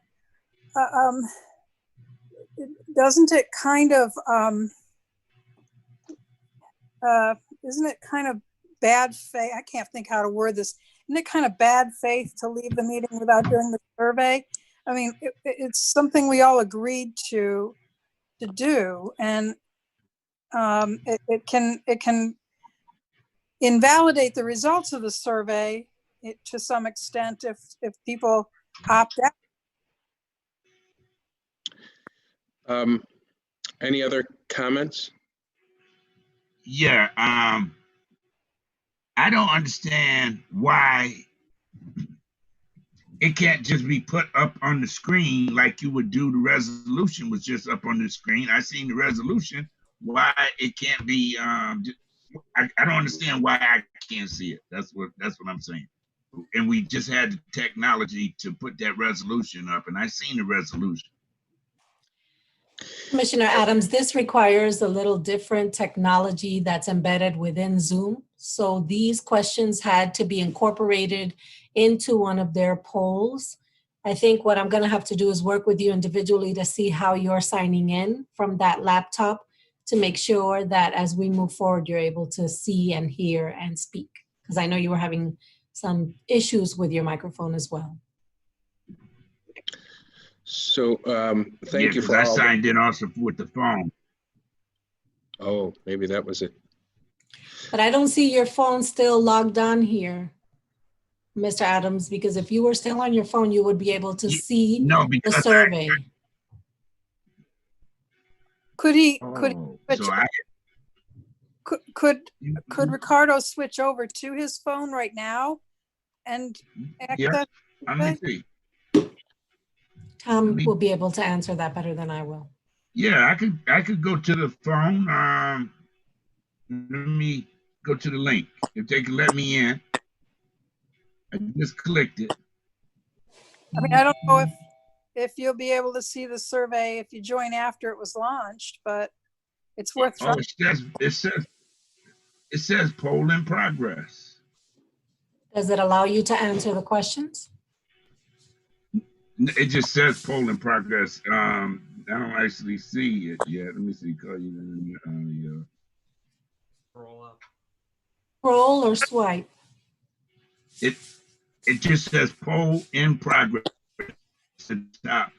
doesn't it kind of, isn't it kind of bad faith? I can't think how to word this. Isn't it kind of bad faith to leave the meeting without doing the survey? I mean, it's something we all agreed to do, and it can invalidate the results of the survey to some extent if people opt out. Any other comments? Yeah, I don't understand why it can't just be put up on the screen like you would do. The resolution was just up on the screen. I seen the resolution. Why it can't be? I don't understand why I can't see it. That's what I'm saying. And we just had the technology to put that resolution up, and I seen the resolution. Commissioner Adams, this requires a little different technology that's embedded within Zoom. So these questions had to be incorporated into one of their polls. I think what I'm going to have to do is work with you individually to see how you're signing in from that laptop to make sure that as we move forward, you're able to see and hear and speak. Because I know you were having some issues with your microphone as well. So thank you for I all. signed in also with the phone. Oh, maybe that was it. But I don't see your phone still logged on here, Mr. Adams, because if you were still on your phone, you would be able to see the survey. Could Ricardo switch over to his phone right now and access? Let me see. Tom will be able to answer that better than I will. Yeah, I could go to the phone. Let me go to the link. If they can let me in. I just clicked it. I mean, I don't know if you'll be able to see the survey if you join after it was launched, but it's worth trying. It says poll in progress. Does it allow you to answer the questions? It just says poll in progress. I don't actually see it yet. Let me see. Scroll or swipe? It just says poll in progress at the top.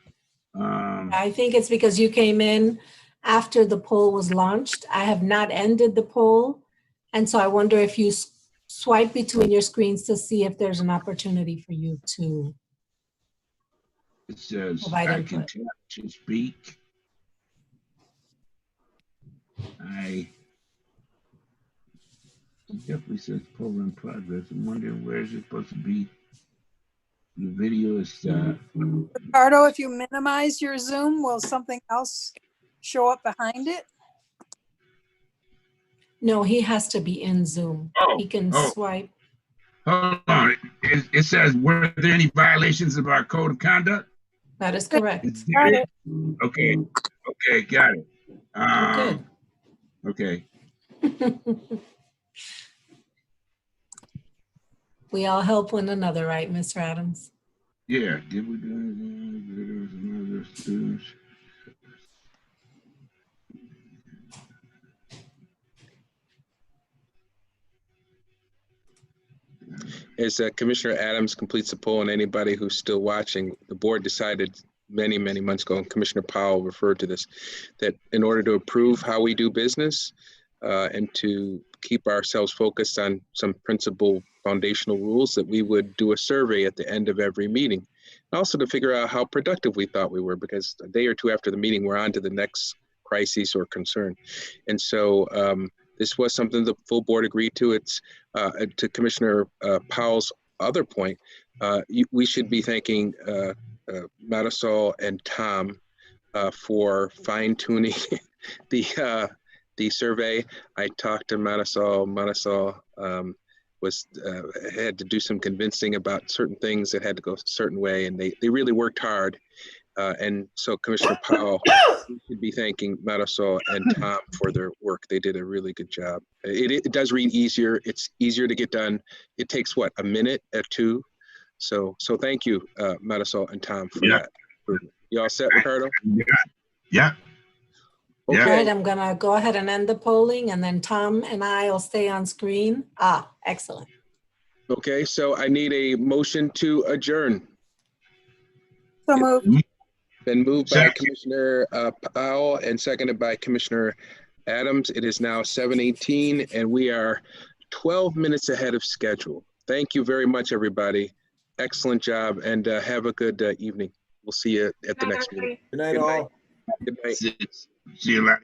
I think it's because you came in after the poll was launched. I have not ended the poll. And so I wonder if you swipe between your screens to see if there's an opportunity for you to It says provide I input. can tap to speak. It definitely says poll in progress. I'm wondering where is it supposed to be? The video is Ricardo, if you minimize your Zoom, will something else show up behind it? No, he has to be in Zoom. He can swipe. Hold on. It says, were there any violations of our code of conduct? That is correct. Got it. Okay. Okay, got it. Good. Okay. We all help one another, right, Mr. Adams? Yeah. Did we do students? As Commissioner Adams completes the poll, and anybody who's still watching, the board decided many months ago, and Commissioner Powell referred to this, that in order to approve how we do business and to keep ourselves focused on some principal foundational rules, that we would do a survey at the end of every meeting. And also to figure out how productive we thought we were, because a day or two after the meeting, we're on to the next crisis or concern. And so this was something the full board agreed to. It's to Commissioner Powell's other point, we should be thanking Marisol and Tom for fine tuning the survey. I talked to Marisol. Marisol had to do some convincing about certain things that had to go a certain way, and they really worked hard. And so Commissioner Powell, we should be thanking Marisol and Tom for their work. They did a really good job. It does read easier. It's easier to get done. It takes what, a minute or two? So thank you, Marisol and Tom, for that improvement. You all set, Ricardo? Yeah. Okay. All right, I'm gonna go ahead and end the polling, and then Tom and I will stay on screen. Excellent. Okay, so I need a motion to adjourn. So moved. Been moved by Second. Commissioner Powell and seconded by Commissioner Adams. It is now 7:18 and we are 12 minutes ahead of schedule. Thank you very much, everybody. Excellent job, and have a good evening. We'll see you at the next meeting. Good night, Good night. all. Good night. See you later.